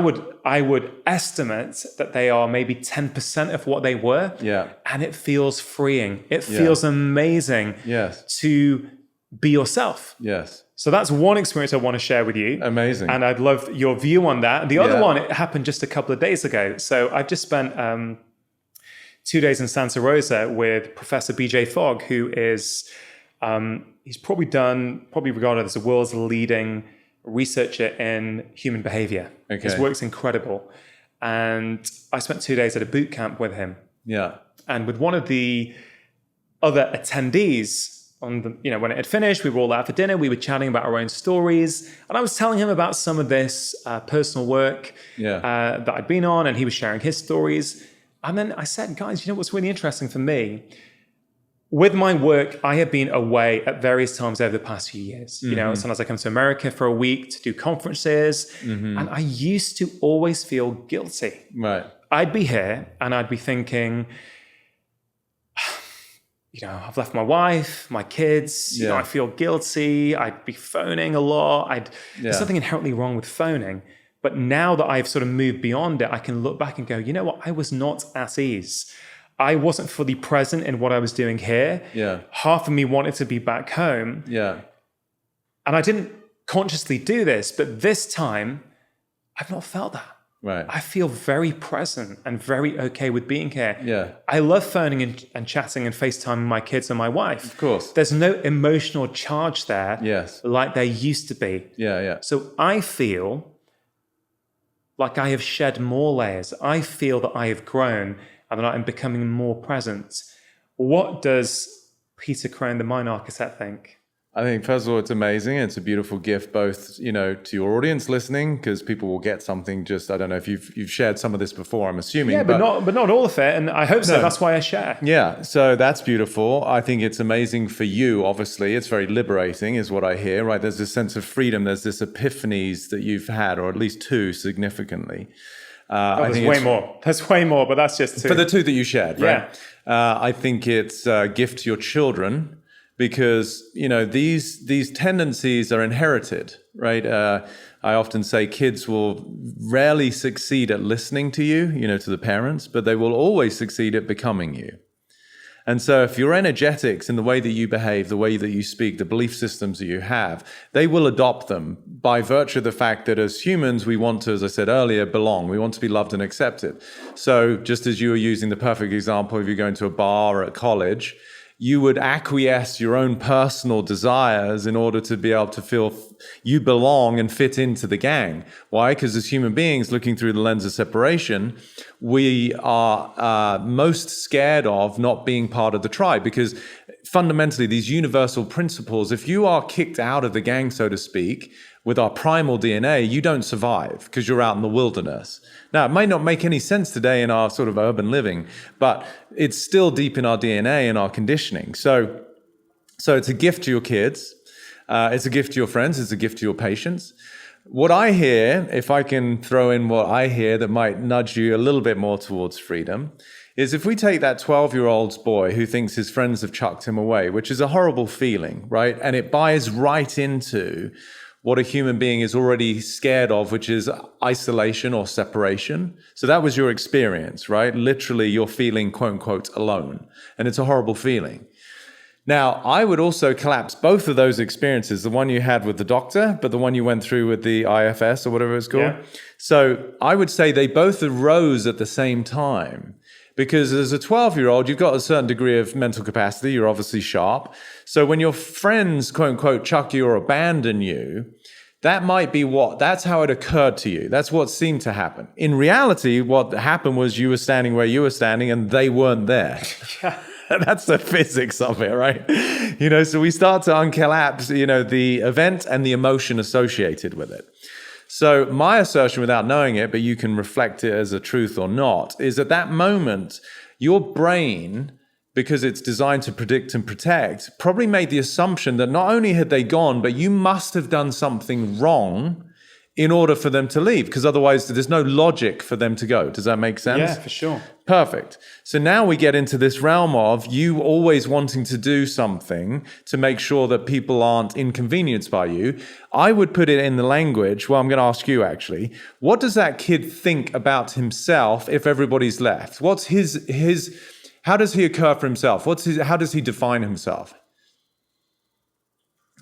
would estimate that they are maybe 10% of what they were. Yeah. And it feels freeing. It feels amazing to be yourself. Yes. So that's one experience I want to share with you. Amazing. And I'd love your view on that. The other one, it happened just a couple of days ago. So I've just spent 2 days in Santa Rosa with Professor BJ Fogg, who is, he's probably regarded as the world's leading researcher in human behavior. Okay. His work's incredible. And I spent 2 days at a boot camp with him. Yeah. And with one of the other attendees, when it had finished, we were all out for dinner. We were chatting about our own stories. And I was telling him about some of this personal work that I'd been on, and he was sharing his stories. And then I said, guys, what's really interesting for me? With my work, I have been away at various times over the past few years. Sometimes I come to America for a week to do conferences. Mm-hmm. And I used to always feel guilty. Right. I'd be here and I'd be thinking, I've left my wife, my kids, I feel guilty. I'd be phoning a lot. There's something inherently wrong with phoning. But now that I've sort of moved beyond it, I can look back and go, you know what? I was not at ease. I wasn't fully present in what I was doing here. Yeah. Half of me wanted to be back home. Yeah. And I didn't consciously do this, but this time I've not felt that. Right. I feel very present and very okay with being here. Yeah. I love phoning and chatting and FaceTiming my kids and my wife. Of course. There's no emotional charge there like there used to be. Yeah. So I feel like I have shed more layers. I feel that I have grown and that I'm becoming more present. What does Peter Crone, the mind architect, think? I think, first of all, it's amazing. It's a beautiful gift, both, to your audience listening, because people will get something. I don't know if you've shared some of this before, I'm assuming. Yeah, but not all of it. And I hope so. No. That's why I share. Yeah. So that's beautiful. I think it's amazing for you. Obviously, it's very liberating is what I hear, right? There's this sense of freedom. There's this epiphanies that you've had, or at least two significantly. There's way more. There's way more, but that's just two. For the two that you shared, right? Yeah. I think it's a gift to your children, because these tendencies are inherited, right? I often say kids will rarely succeed at listening to you, to the parents, but they will always succeed at becoming you. And so if your energetics in the way that you behave, the way that you speak, the belief systems that you have, they will adopt them by virtue of the fact that as humans, we want to, as I said earlier, belong. We want to be loved and accepted. So just as you were using the perfect example, if you're going to a bar or at college, you would acquiesce your own personal desires in order to be able to feel you belong and fit into the gang. Why? Because as human beings, looking through the lens of separation, we are most scared of not being part of the tribe, because fundamentally these universal principles, if you are kicked out of the gang, so to speak, with our primal DNA, you don't survive because you're out in the wilderness. Now, it may not make any sense today in our sort of urban living, but it's still deep in our DNA and our conditioning. So it's a gift to your kids. It's a gift to your friends. It's a gift to your patients. What I hear, if I can throw in what I hear that might nudge you a little bit more towards freedom, is if we take that 12-year-old's boy who thinks his friends have chucked him away, which is a horrible feeling, right? And it buys right into what a human being is already scared of, which is isolation or separation. So that was your experience, right? Literally, you're feeling, quote unquote, alone. And it's a horrible feeling. Now, I would also collapse both of those experiences, the one you had with the doctor, but the one you went through with the IFS or whatever it's called. Yeah. So I would say they both arose at the same time. Because as a 12-year-old, you've got a certain degree of mental capacity. You're obviously sharp. So when your friends, quote unquote, chuck you or abandon you, that's how it occurred to you. That's what seemed to happen. In reality, what happened was you were standing where you were standing and they weren't there. That's the physics of it, right? So we start to uncollapse, the event and the emotion associated with it. So my assertion, without knowing it, but you can reflect it as a truth or not, is at that moment, your brain, because it's designed to predict and protect, probably made the assumption that not only had they gone, but you must have done something wrong in order for them to leave, because otherwise there's no logic for them to go. Does that make sense? Yeah, for sure. Perfect. So now we get into this realm of you always wanting to do something to make sure that people aren't inconvenienced by you. I would put it in the language, well, I'm going to ask you actually, what does that kid think about himself if everybody's left? What's how does he occur for himself? How does he define himself?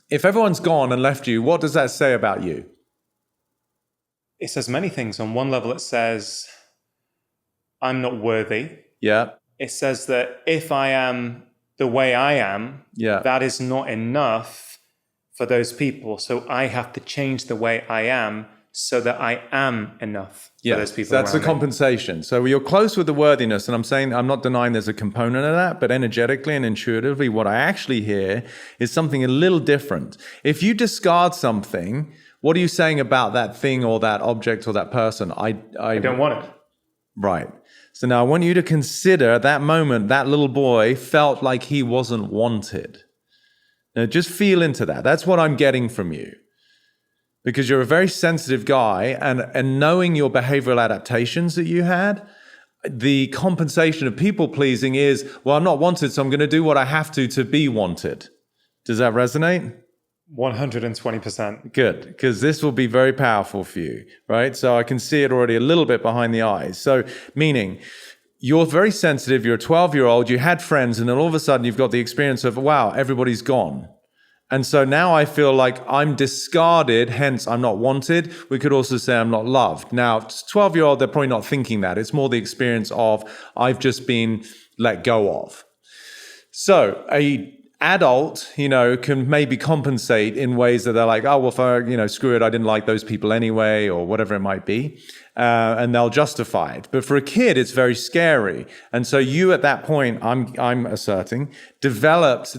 If everyone's gone and left you, what does that say about you? It says many things. On one level, it says, I'm not worthy. Yeah. It says that if I am the way I am, that is not enough for those people. So I have to change the way I am so that I am enough for those people. That's the compensation. So you're close with the worthiness. And I'm not denying there's a component of that, but energetically and intuitively, what I actually hear is something a little different. If you discard something, what are you saying about that thing or that object or that person? I don't want it. Right. So now I want you to consider that moment, that little boy felt like he wasn't wanted. Now just feel into that. That's what I'm getting from you. Because you're a very sensitive guy, and knowing your behavioral adaptations that you had, the compensation of people pleasing is, well, I'm not wanted, so I'm going to do what I have to be wanted. Does that resonate? 120%. Good, because this will be very powerful for you, right? So I can see it already a little bit behind the eyes. So meaning you're very sensitive, you're a 12-year-old, you had friends, and then all of a sudden you've got the experience of, wow, everybody's gone. And so now I feel like I'm discarded, hence I'm not wanted. We could also say I'm not loved. Now, 12-year-old, they're probably not thinking that. It's more the experience of I've just been let go of. So a adult, can maybe compensate in ways that they're like, oh, well, screw it, I didn't like those people anyway, or whatever it might be. And they'll justify it. But for a kid, it's very scary. And so you, at that point, I'm asserting, developed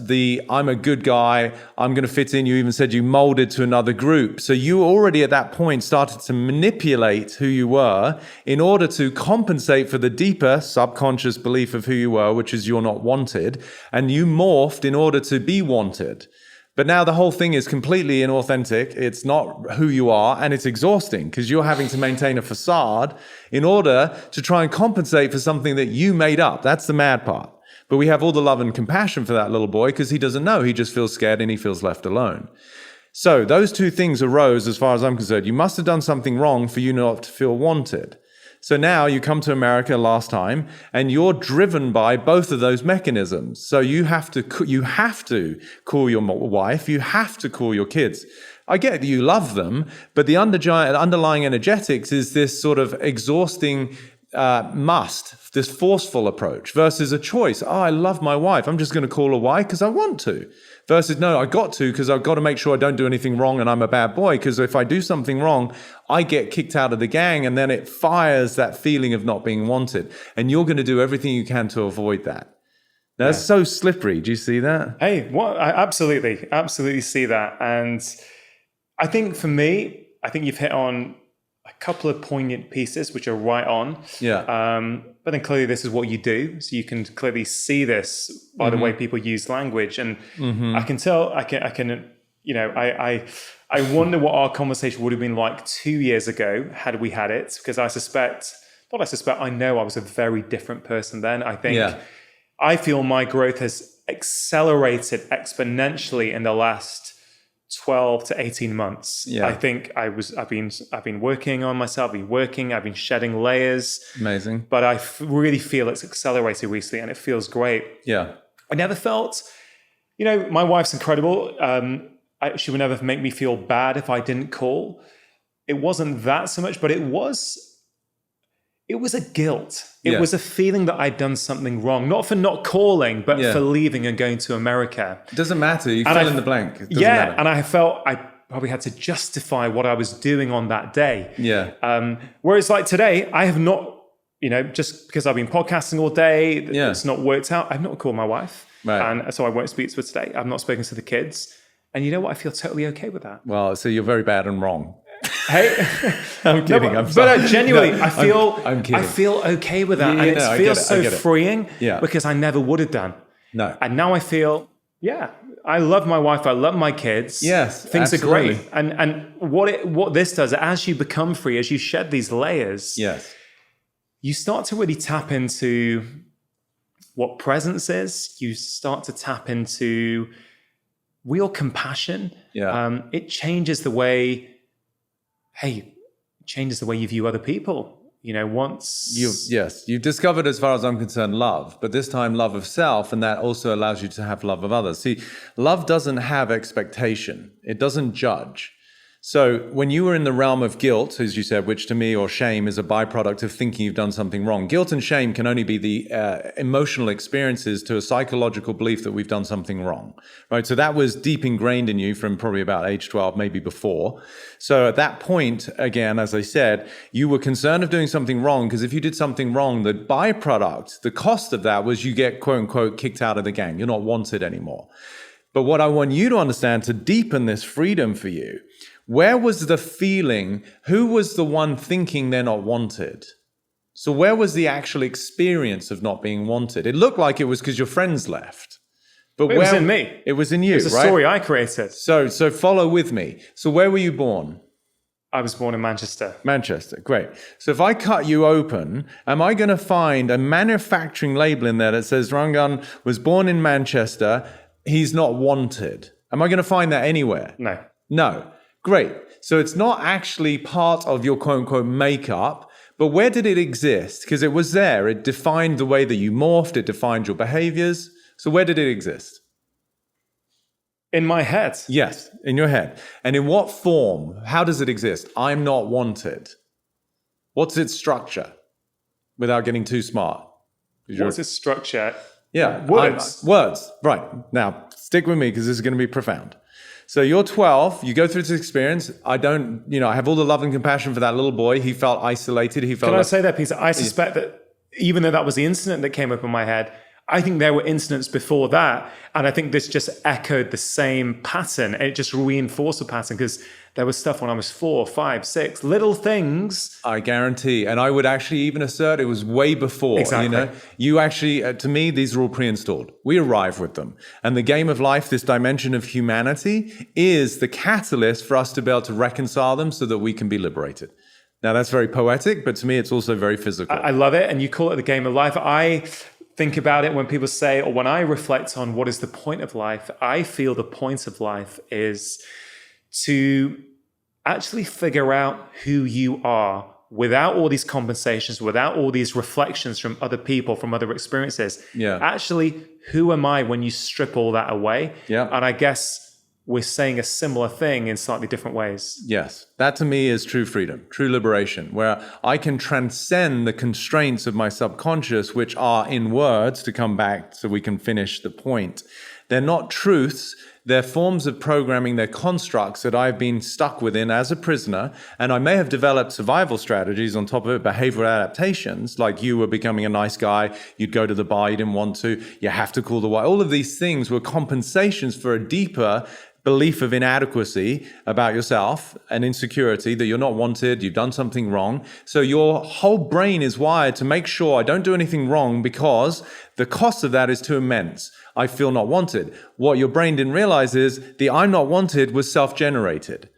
I'm a good guy, I'm going to fit in. You even said you molded to another group. So you already at that point started to manipulate who you were in order to compensate for the deeper subconscious belief of who you were, which is you're not wanted. And you morphed in order to be wanted. But now the whole thing is completely inauthentic. It's not who you are, and it's exhausting because you're having to maintain a facade in order to try and compensate for something that you made up. That's the mad part. But we have all the love and compassion for that little boy because he doesn't know. He just feels scared and he feels left alone. So those two things arose as far as I'm concerned. You must have done something wrong for you not to feel wanted. So now you come to America last time and you're driven by both of those mechanisms. So you have to call your wife, you have to call your kids. I get that you love them, but the underlying energetics is this sort of exhausting this forceful approach versus a choice. Oh, I love my wife. I'm just going to call her why? Because I want to. Versus, no, I got to because I've got to make sure I don't do anything wrong and I'm a bad boy. Because if I do something wrong, I get kicked out of the gang and then it fires that feeling of not being wanted. And you're going to do everything you can to avoid that. That's so slippery. Do you see that? Hey, what? I absolutely see that. And I think for me, I think you've hit on a couple of poignant pieces, which are right on. Yeah. But then clearly this is what you do. So you can clearly see this by the way people use language. And I can tell, I wonder what our conversation would have been like 2 years ago had we had it, because I know I was a very different person then. I feel my growth has accelerated exponentially in the last 12 to 18 months. Yeah. I think I've been working on myself, I've been shedding layers. Amazing. But I really feel it's accelerated recently and it feels great. Yeah. I never felt, my wife's incredible. She would never make me feel bad if I didn't call. It wasn't that so much, but it was a guilt. It was a feeling that I'd done something wrong, not for not calling, but for leaving and going to America. It doesn't matter. You fill in the blank. It doesn't matter. And I felt I probably had to justify what I was doing on that day. Yeah. Whereas like today, I have not, just because I've been podcasting all day, it's not worked out. I've not called my wife. Right. And so I won't speak to her today. I've not spoken to the kids. And you know what? I feel totally okay with that. Well, so you're very bad and wrong. Hey, I'm kidding. No, I'm sorry. But genuinely, No, I'm kidding. I feel okay with that, and it feels so freeing because I never would have done. No, and now I feel, I love my wife. I love my kids. Yes, things absolutely. are great. And what this does, as you become free, as you shed these layers, you start to really tap into what presence is. You start to tap into real compassion. It changes the way. Changes the way you view other people. You've discovered, as far as I'm concerned, love, but this time love of self, and that also allows you to have love of others. See, love doesn't have expectation. It doesn't judge. So when you were in the realm of guilt, as you said, which to me, or shame, is a byproduct of thinking you've done something wrong. Guilt and shame can only be the emotional experiences to a psychological belief that we've done something wrong, right? So that was deep ingrained in you from probably about age 12, maybe before. So at that point, again, as I said, you were concerned of doing something wrong, because if you did something wrong, the byproduct, the cost of that was you get, quote unquote, kicked out of the gang. You're not wanted anymore. But what I want you to understand, to deepen this freedom for you, where was the feeling? Who was the one thinking they're not wanted? So where was the actual experience of not being wanted? It looked like it was because your friends left. But it was in me. It was in you, right? It was a story I created. So follow with me. So where were you born? I was born in Manchester. Manchester, great. So if I cut you open, am I going to find a manufacturing label in there that says Rangan was born in Manchester, he's not wanted? Am I going to find that anywhere? No. Great. So it's not actually part of your quote unquote makeup, but where did it exist? Because it was there. It defined the way that you morphed. It defined your behaviors. So where did it exist? In my head. Yes, in your head. And in what form? How does it exist? I'm not wanted. What's its structure? Without getting too smart. What's its structure? Yeah. Words. Words. Right. Now, stick with me because this is going to be profound. So you're 12, you go through this experience. I have all the love and compassion for that little boy. He felt isolated. Can I say that, Peter? I suspect that even though that was the incident that came up in my head, I think there were incidents before that. And I think this just echoed the same pattern. It just reinforced the pattern because there was stuff when I was 4, 5, 6, little things. I guarantee. And I would actually even assert it was way before. Exactly. You actually, to me, these are all pre-installed. We arrive with them. And the game of life, this dimension of humanity, is the catalyst for us to be able to reconcile them so that we can be liberated. Now, that's very poetic, but to me, it's also very physical. I love it. And you call it the game of life. I think about it when people say, or when I reflect on what is the point of life, I feel the point of life is to actually figure out who you are without all these compensations, without all these reflections from other people, from other experiences. Actually, who am I when you strip all that away? And I guess we're saying a similar thing in slightly different ways. Yes. That to me is true freedom, true liberation, where I can transcend the constraints of my subconscious, which are in words, to come back so we can finish the point. They're not truths. They're forms of programming. They're constructs that I've been stuck within as a prisoner. And I may have developed survival strategies on top of it, behavioral adaptations, like you were becoming a nice guy. You'd go to the bar. You didn't want to. You have to call the wife. All of these things were compensations for a deeper belief of inadequacy about yourself, an insecurity that you're not wanted, you've done something wrong. So your whole brain is wired to make sure I don't do anything wrong because the cost of that is too immense. I feel not wanted. What your brain didn't realize is the I'm not wanted was self-generated.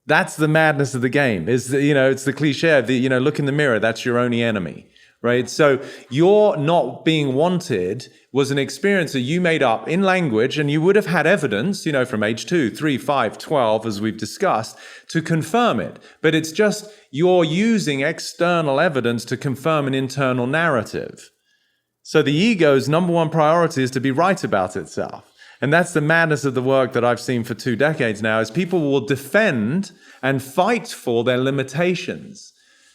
That's the madness of the game. It's the cliche of the, look in the mirror, that's your only enemy. Right? So your not being wanted was an experience that you made up in language, and you would have had evidence, from age 2, 3, 5, 12, as we've discussed, to confirm it. But it's just you're using external evidence to confirm an internal narrative. So the ego's number one priority is to be right about itself. And that's the madness of the work that I've seen for 2 decades now, is people will defend and fight for their limitations.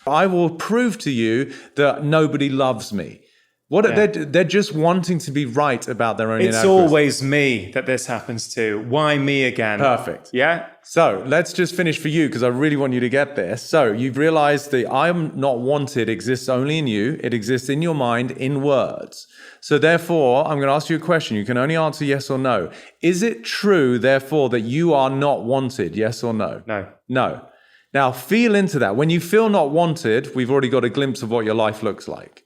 I will prove to you that nobody loves me. They're just wanting to be right about their own inadequacy. It's always me that this happens to. Why me again? Perfect. Yeah? So let's just finish for you, because I really want you to get this. So you've realized the I'm not wanted exists only in you. It exists in your mind in words. So therefore, I'm going to ask you a question. You can only answer yes or no. Is it true, therefore, that you are not wanted? Yes or no? No. No. Now, feel into that. When you feel not wanted, we've already got a glimpse of what your life looks like.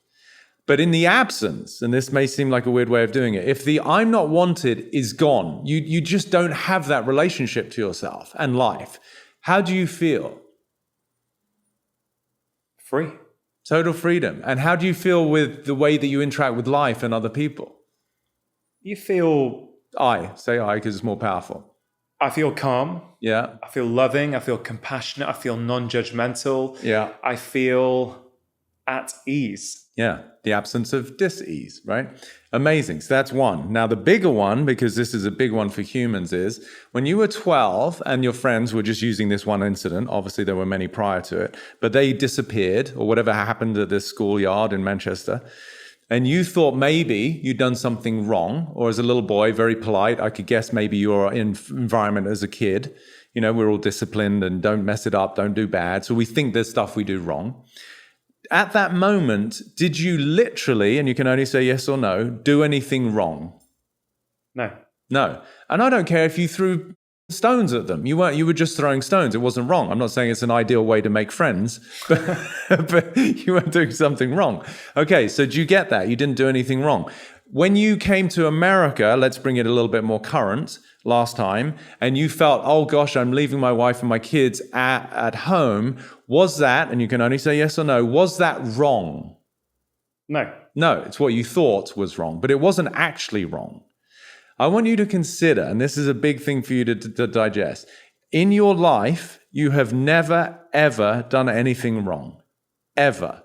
But in the absence, and this may seem like a weird way of doing it, if the I'm not wanted is gone, you just don't have that relationship to yourself and life, how do you feel? Free. Total freedom. And how do you feel with the way that you interact with life and other people? You feel... Say I, because it's more powerful. I feel calm. Yeah. I feel loving. I feel compassionate. I feel non-judgmental. Yeah. I feel at ease. Yeah. The absence of dis-ease, right? Amazing. So that's one. Now, the bigger one, because this is a big one for humans, is when you were 12 and your friends were just using this one incident, obviously there were many prior to it, but they disappeared or whatever happened at this schoolyard in Manchester. And you thought maybe you'd done something wrong, or as a little boy, very polite, I could guess maybe your environment as a kid, we're all disciplined and don't mess it up, don't do bad. So we think there's stuff we do wrong. At that moment, did you literally, and you can only say yes or no, do anything wrong? No. No. And I don't care if you threw stones at them. You were just throwing stones. It wasn't wrong. I'm not saying it's an ideal way to make friends, but you weren't doing something wrong. Okay, so do you get that? You didn't do anything wrong. When you came to America, let's bring it a little bit more current, last time, and you felt, oh gosh, I'm leaving my wife and my kids at home, was that, and you can only say yes or no, was that wrong? No. No, it's what you thought was wrong, but it wasn't actually wrong. I want you to consider, and this is a big thing for you to digest, in your life, you have never, ever done anything wrong. Ever.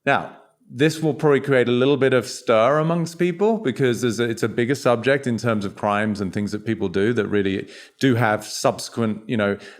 Now, this will probably create a little bit of stir amongst people because it's a bigger subject in terms of crimes and things that people do that really do have subsequent,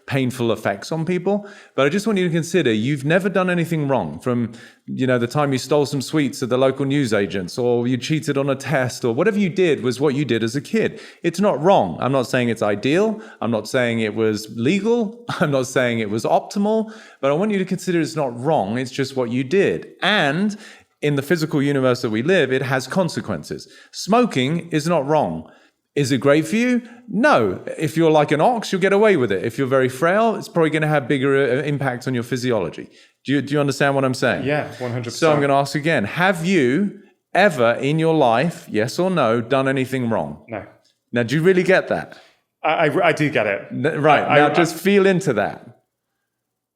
painful effects on people. But I just want you to consider you've never done anything wrong from, the time you stole some sweets at the local newsagents or you cheated on a test or whatever you did was what you did as a kid. It's not wrong. I'm not saying it's ideal. I'm not saying it was legal. I'm not saying it was optimal. But I want you to consider it's not wrong. It's just what you did. And in the physical universe that we live, it has consequences. Smoking is not wrong. Is it great for you? No. If you're like an ox, you'll get away with it. If you're very frail, it's probably going to have bigger impact on your physiology. Do you understand what I'm saying? Yeah, 100%. So I'm going to ask again. Have you ever in your life, yes or no, done anything wrong? No. Now, do you really get that? I do get it. Right. Now, just feel into that.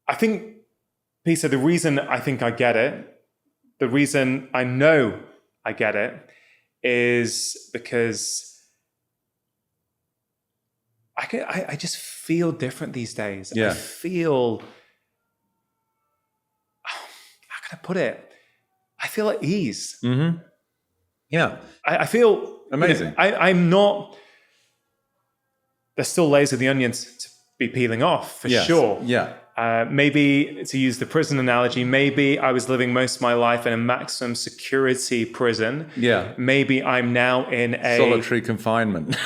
I think, Peter, the reason I think I get it, the reason I know I get it is because I just feel different these days. Yeah. I feel, how can I put it? I feel at ease. Mm-hmm. Yeah. I feel amazing. I'm not, there's still layers of the onions to be peeling off for sure. Yeah. Maybe to use the prison analogy, maybe I was living most of my life in a maximum security prison. Yeah. Maybe I'm now in a solitary confinement.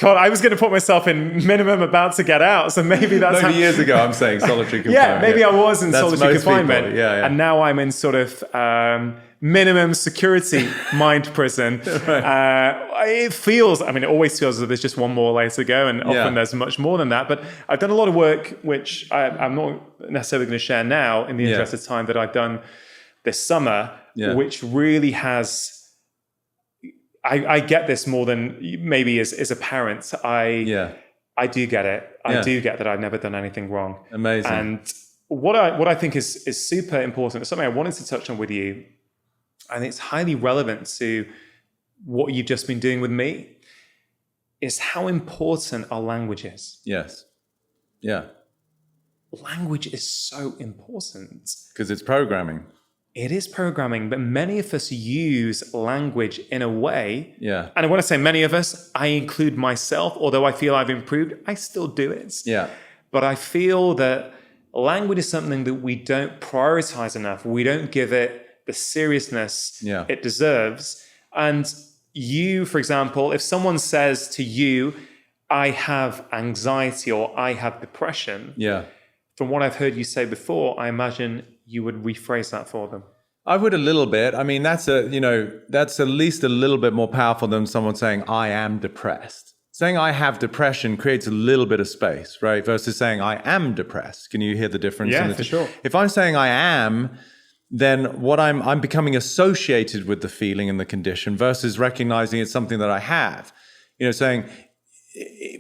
God, I was going to put myself in minimum about to get out. So maybe that's Maybe years ago, I'm saying solitary confinement. Yeah, maybe I was in That's solitary most confinement. people. Yeah. And now I'm in sort of minimum security mind prison. It feels, I mean, it always feels as if there's just one more layer to go. And often there's much more than that. But I've done a lot of work, which I'm not necessarily going to share now in the interest of time, that I've done this summer, which really has... I get this more than maybe as a parent. I do get it. I do get that I've never done anything wrong. Amazing. And what I think is super important, something I wanted to touch on with you, and it's highly relevant to what you've just been doing with me, is how important our language is. Yes. Yeah. Language is so important. Because it's programming. It is programming, but many of us use language in a way. Yeah. And when I say many of us, I include myself, although I feel I've improved, I still do it. Yeah. But I feel that language is something that we don't prioritize enough. We don't give it the seriousness it deserves. And you, for example, if someone says to you, I have anxiety or I have depression, from what I've heard you say before, I imagine you would rephrase that for them. I would a little bit. I mean, that's at least a little bit more powerful than someone saying, I am depressed. Saying I have depression creates a little bit of space, right? Versus saying I am depressed. Can you hear the difference? Yeah, for sure. If I'm saying I am, then what I'm becoming associated with the feeling and the condition versus recognizing it's something that I have. Saying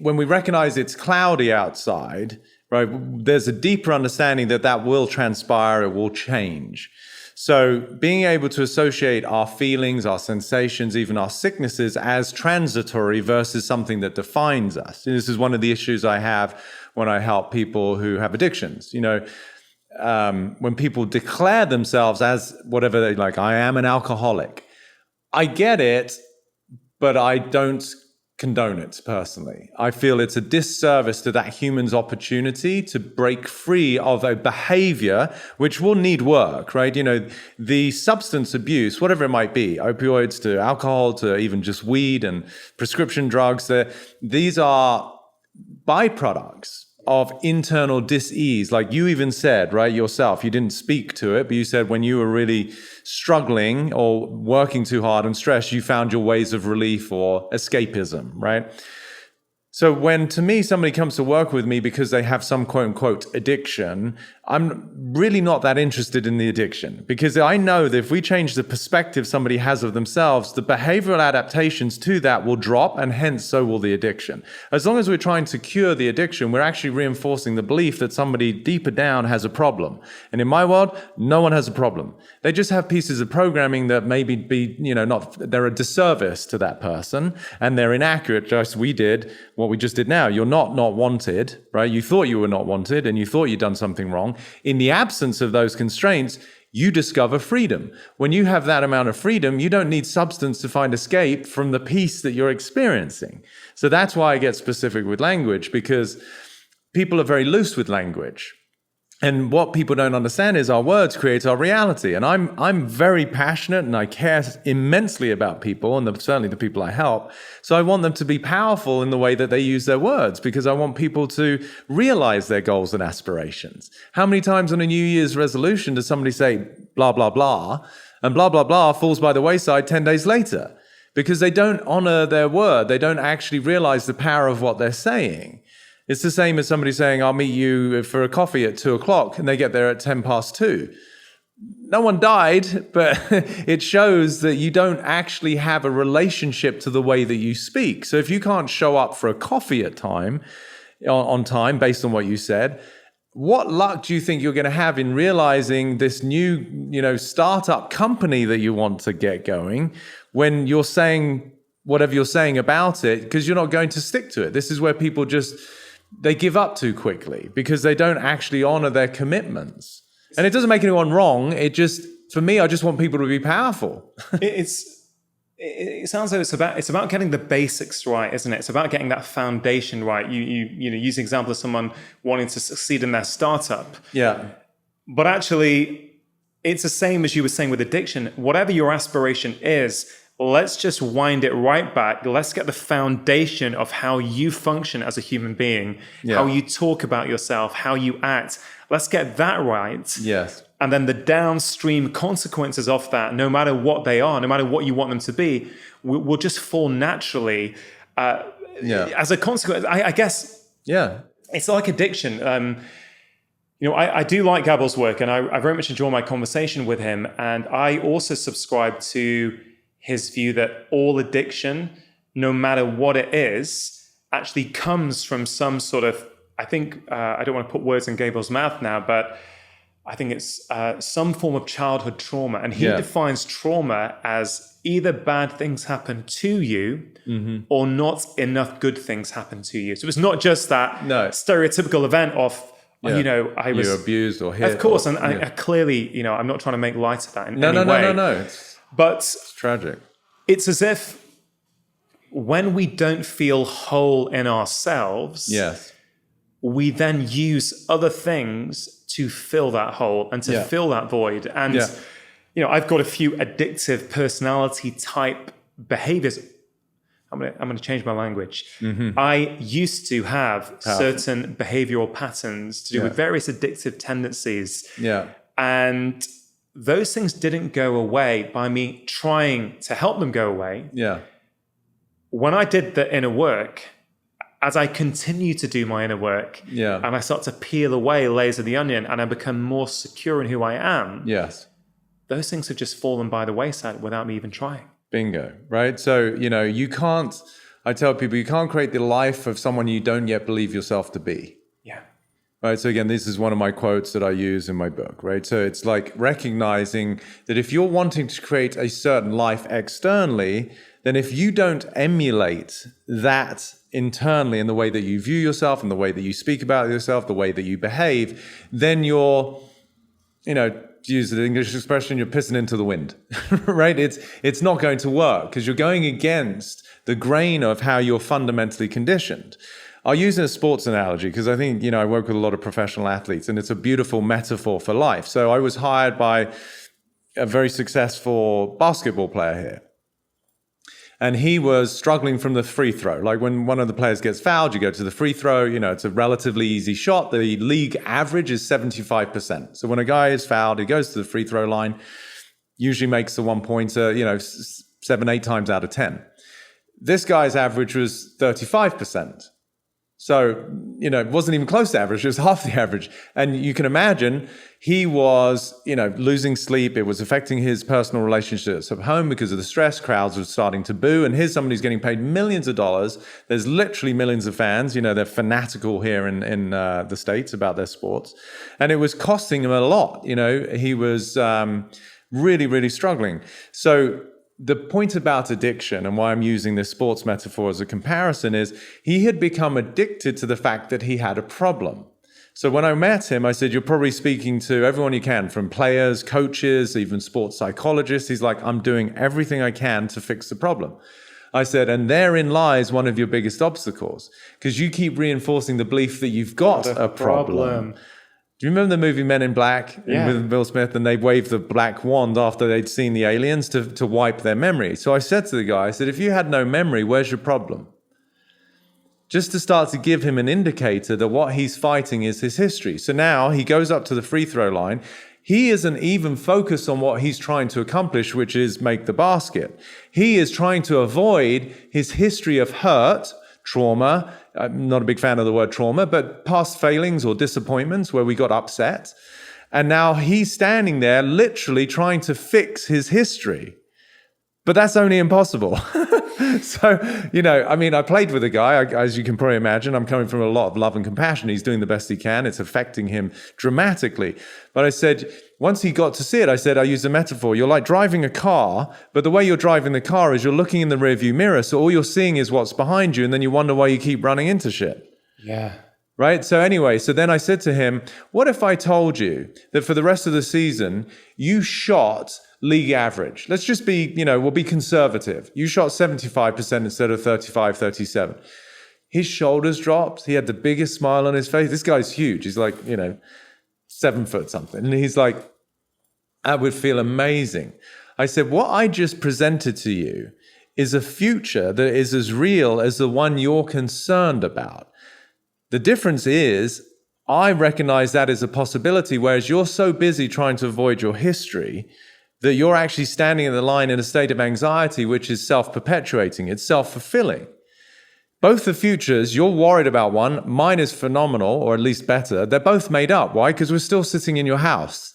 when we recognize it's cloudy outside, right, there's a deeper understanding that will transpire, it will change. So being able to associate our feelings, our sensations, even our sicknesses as transitory versus something that defines us. And this is one of the issues I have when I help people who have addictions. When people declare themselves as whatever they like, I am an alcoholic. I get it, but I don't condone it personally. I feel it's a disservice to that human's opportunity to break free of a behavior which will need work, right? The substance abuse, whatever it might be, opioids to alcohol to even just weed and prescription drugs, these are byproducts of internal dis-ease. Like you even said, right, yourself, you didn't speak to it, but you said when you were really struggling or working too hard and stressed, you found your ways of relief or escapism, right? So when, to me, somebody comes to work with me because they have some quote-unquote addiction, I'm really not that interested in the addiction because I know that if we change the perspective somebody has of themselves, the behavioral adaptations to that will drop and hence so will the addiction. As long as we're trying to cure the addiction, we're actually reinforcing the belief that somebody deeper down has a problem. And in my world, no one has a problem. They just have pieces of programming that maybe they're a disservice to that person and they're inaccurate, just we did what we just did now. You're not wanted, right? You thought you were not wanted and you thought you'd done something wrong. In the absence of those constraints, you discover freedom. When you have that amount of freedom, you don't need substance to find escape from the peace that you're experiencing. So that's why I get specific with language, because people are very loose with language. And what people don't understand is our words create our reality. And I'm very passionate and I care immensely about people and certainly the people I help. So I want them to be powerful in the way that they use their words because I want people to realize their goals and aspirations. How many times on a New Year's resolution does somebody say blah, blah, blah, and blah, blah, blah falls by the wayside 10 days later because they don't honor their word. They don't actually realize the power of what they're saying. It's the same as somebody saying, I'll meet you for a coffee at 2:00 and they get there at 2:10. No one died, but it shows that you don't actually have a relationship to the way that you speak. So if you can't show up for a coffee on time, based on what you said, what luck do you think you're going to have in realizing this new, startup company that you want to get going when you're saying whatever you're saying about it, because you're not going to stick to it? This is where people they give up too quickly because they don't actually honor their commitments. And it doesn't make anyone wrong. For me, I just want people to be powerful. It sounds like it's about getting the basics right, isn't it? It's about getting that foundation right. You use the example of someone wanting to succeed in their startup. Yeah. But actually, it's the same as you were saying with addiction. Whatever your aspiration is, let's just wind it right back. Let's get the foundation of how you function as a human being, how you talk about yourself, how you act. Let's get that right. Yes. And then the downstream consequences of that, no matter what they are, no matter what you want them to be, will just fall naturally as a consequence. I guess it's like addiction. I do like Gabriel's work, and I very much enjoy my conversation with him. And I also subscribe to his view that all addiction, no matter what it is, actually comes from some sort of, I think, I don't want to put words in Gabriel's mouth now, but I think it's some form of childhood trauma. And he defines trauma as either bad things happen to you or not enough good things happen to you. So it's not just that stereotypical event of, I was abused or hit. Of course. And I clearly, I'm not trying to make light of that in any way. No. It's tragic. It's as if when we don't feel whole in ourselves, we then use other things to fill that hole and to fill that void. And, I've got a few addictive personality type behaviors. I'm going to change my language. I used to have certain behavioral patterns to do with various addictive tendencies. And those things didn't go away by me trying to help them go away. When I did the inner work, as I continue to do my inner work, and I start to peel away layers of the onion, and I become more secure in who I am, those things have just fallen by the wayside without me even trying. Bingo, right? So, I tell people, you can't create the life of someone you don't yet believe yourself to be. Right. So again, this is one of my quotes that I use in my book, right? So it's like recognizing that if you're wanting to create a certain life externally, then if you don't emulate that internally in the way that you view yourself and the way that you speak about yourself, the way that you behave, then you're, to use the English expression, you're pissing into the wind, right? It's not going to work because you're going against the grain of how you're fundamentally conditioned. I'll use a sports analogy because I think, I work with a lot of professional athletes and it's a beautiful metaphor for life. So I was hired by a very successful basketball player here. And he was struggling from the free throw. Like when one of the players gets fouled, you go to the free throw, it's a relatively easy shot. The league average is 75%. So when a guy is fouled, he goes to the free throw line, usually makes the 1 pointer, 7-8 times out of 10. This guy's average was 35%. So, it wasn't even close to average. It was half the average. And you can imagine he was, losing sleep. It was affecting his personal relationships at home because of the stress. Crowds were starting to boo. And here's somebody who's getting paid millions of dollars. There's literally millions of fans. They're fanatical here in the States about their sports. And it was costing him a lot. He was really, really struggling. So the point about addiction and why I'm using this sports metaphor as a comparison is he had become addicted to the fact that he had a problem. So when I met him, I said, you're probably speaking to everyone you can, from players, coaches, even sports psychologists. He's like, I'm doing everything I can to fix the problem. I said, and therein lies one of your biggest obstacles, because you keep reinforcing the belief that you've got a problem. Do you remember the movie Men in Black with Will Smith, and they waved the black wand after they'd seen the aliens to wipe their memory? So I said to the guy, I said, if you had no memory, where's your problem? Just to start to give him an indicator that what he's fighting is his history. So now he goes up to the free throw line. He isn't even focused on what he's trying to accomplish, which is make the basket. He is trying to avoid his history of hurt, trauma. I'm not a big fan of the word trauma, but past failings or disappointments where we got upset. And now he's standing there literally trying to fix his history. But that's only impossible. So, I played with a guy, as you can probably imagine. I'm coming from a lot of love and compassion. He's doing the best he can. It's affecting him dramatically. But I said, once he got to see it, I said, I used a metaphor. You're like driving a car, but the way you're driving the car is you're looking in the rearview mirror. So all you're seeing is what's behind you. And then you wonder why you keep running into shit. Yeah. Right? So anyway, then I said to him, what if I told you that for the rest of the season, you shot league average? Let's just be, we'll be conservative. You shot 75% instead of 35, 37. His shoulders dropped. He had the biggest smile on his face. This guy's huge. He's like, 7 foot something. And he's like, that would feel amazing. I said, what I just presented to you is a future that is as real as the one you're concerned about. The difference is, I recognize that as a possibility, whereas you're so busy trying to avoid your history that you're actually standing in the line in a state of anxiety, which is self-perpetuating, it's self-fulfilling. Both the futures, you're worried about one, mine is phenomenal, or at least better. They're both made up. Why? Because we're still sitting in your house.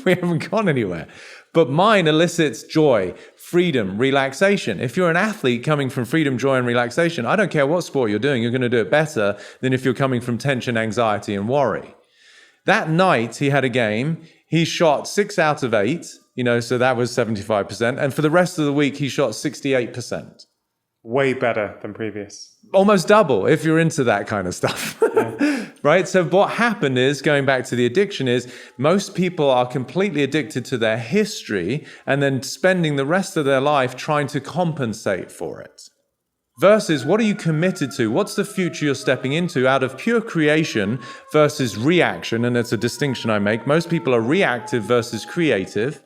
We haven't gone anywhere. But mine elicits joy, freedom, relaxation. If you're an athlete coming from freedom, joy, and relaxation, I don't care what sport you're doing, you're going to do it better than if you're coming from tension, anxiety, and worry. That night, he had a game. He shot 6 out of 8, so that was 75%. And for the rest of the week, he shot 68%. Way better than previous. Almost double if you're into that kind of stuff. Yeah. Right? So what happened is, going back to the addiction, is most people are completely addicted to their history and then spending the rest of their life trying to compensate for it. Versus, what are you committed to? What's the future you're stepping into out of pure creation versus reaction? And it's a distinction I make. Most people are reactive versus creative.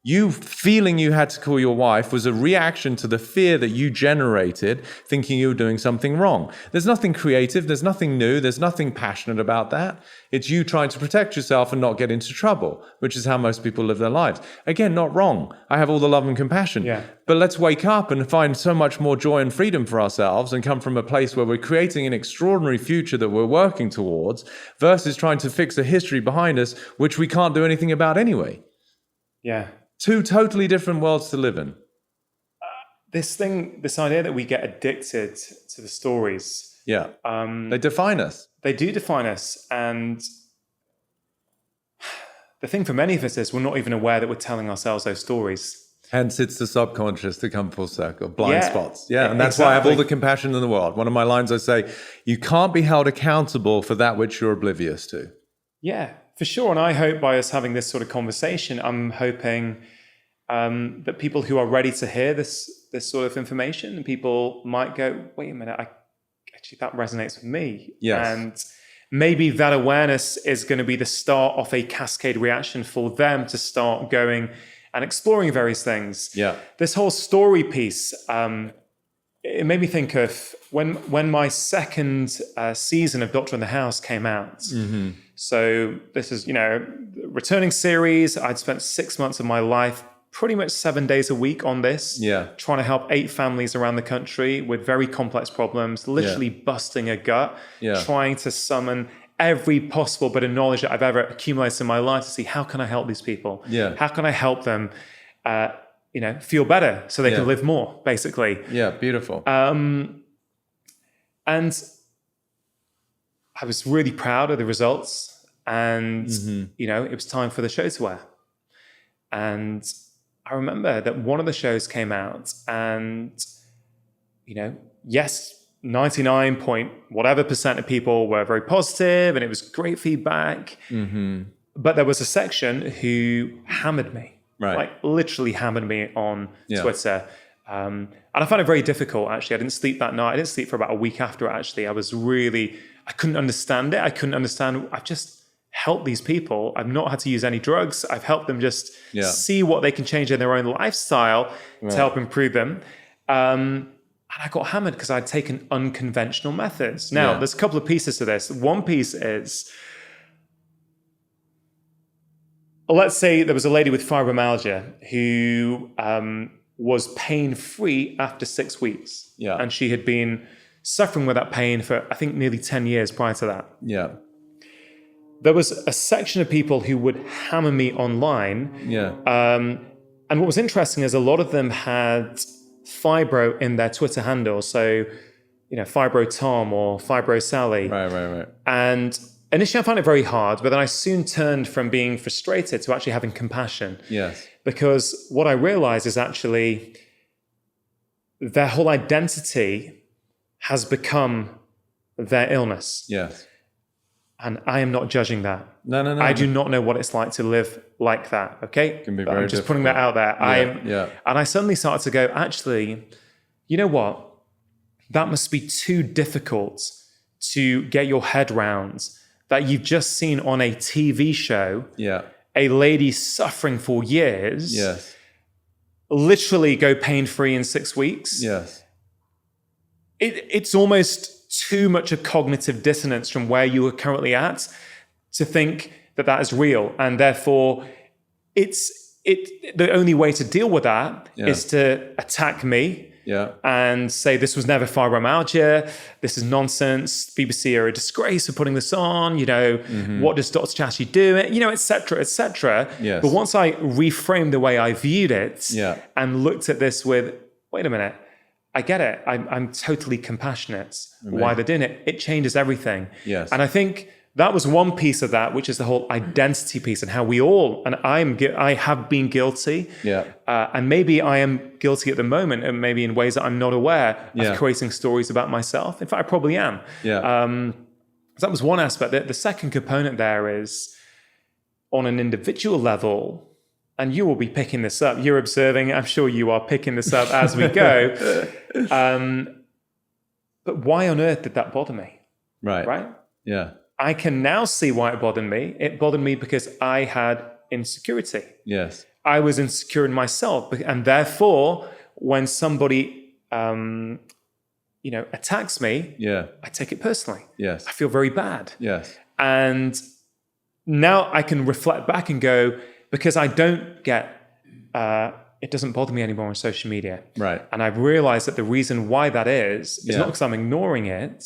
You feeling you had to call your wife was a reaction to the fear that you generated, thinking you were doing something wrong. There's nothing creative, there's nothing new, there's nothing passionate about that. It's you trying to protect yourself and not get into trouble, which is how most people live their lives. Again, not wrong. I have all the love and compassion. Yeah. But let's wake up and find so much more joy and freedom for ourselves and come from a place where we're creating an extraordinary future that we're working towards versus trying to fix a history behind us, which we can't do anything about anyway. Yeah. 2 totally different worlds to live in. This idea that we get addicted to the stories. Yeah. They define us. They do define us. And the thing for many of us is we're not even aware that we're telling ourselves those stories. Hence, it's the subconscious to come full circle, blind spots. Yeah, and that's exactly. why I have all the compassion in the world. One of my lines I say, you can't be held accountable for that which you're oblivious to. Yeah, for sure. And I hope by us having this sort of conversation, I'm hoping that people who are ready to hear this sort of information, people might go, wait a minute, actually that resonates with me. Yes. And maybe that awareness is going to be the start of a cascade reaction for them to start going and exploring various things. Yeah. This whole story piece, it made me think of when my second season of Doctor in the House came out. Mm-hmm. So this is, returning series. I'd spent 6 months of my life, pretty much 7 days a week on this, trying to help 8 families around the country with very complex problems, literally busting a gut, trying to summon every possible bit of knowledge that I've ever accumulated in my life to see how can I help these people? How can I help them, feel better so they can live more, basically. Yeah, beautiful. And I was really proud of the results, and it was time for the show to air. And I remember that one of the shows came out, and yes, 99 point whatever percent of people were very positive, and it was great feedback. But there was a section who hammered me, like literally hammered me on Twitter. And I found it very difficult, actually. I didn't sleep that night. I didn't sleep for about a week after, actually. I couldn't understand it. I've just helped these people. I've not had to use any drugs. I've helped them just see what they can change in their own lifestyle to help improve them. And I got hammered because I'd taken unconventional methods. Now, there's a couple of pieces to this. One piece is, let's say there was a lady with fibromyalgia who was pain-free after 6 weeks. And she had been suffering with that pain for, I think, nearly 10 years prior to that. There was a section of people who would hammer me online. And what was interesting is a lot of them had Fibro in their Twitter handle. So, Fibro Tom or Fibro Sally. Right. And initially I found it very hard, but then I soon turned from being frustrated to actually having compassion. Because what I realized is actually their whole identity has become their illness. And I am not judging that. No. I do not know what it's like to live like that, okay? It can be I'm just putting that out there. And I suddenly started to go, actually, you know what? That must be too difficult to get your head round, that you've just seen on a TV show a lady suffering for years. literally go pain-free in 6 weeks. Yes. It's almost too much a cognitive dissonance from where you are currently at to think that is real. And therefore, the only way to deal with that is to attack me and say this was never fibromyalgia, this is nonsense, BBC are a disgrace for putting this on, what does Dr. Chatterjee do, et cetera, et cetera. Yes. But once I reframed the way I viewed it and looked at this with, wait a minute, I get it. I'm totally compassionate. Amazing. Why they're doing it. It changes everything. Yes. And I think that was one piece of that, which is the whole identity piece and how we all, and I have been guilty. And maybe I am guilty at the moment, and maybe in ways that I'm not aware of creating stories about myself. In fact, I probably am. So that was one aspect. The second component there is on an individual level, and you will be picking this up. You're observing. I'm sure you are picking this up as we go. But why on earth did that bother me? Right? Yeah. I can now see why it bothered me. It bothered me because I had insecurity. Yes. I was insecure in myself. And therefore, when somebody, attacks me, I take it personally. Yes. I feel very bad. Yes. And now I can reflect back and go, because I don't get, it doesn't bother me anymore on social media. Right. And I've realized that the reason why that is not because I'm ignoring it,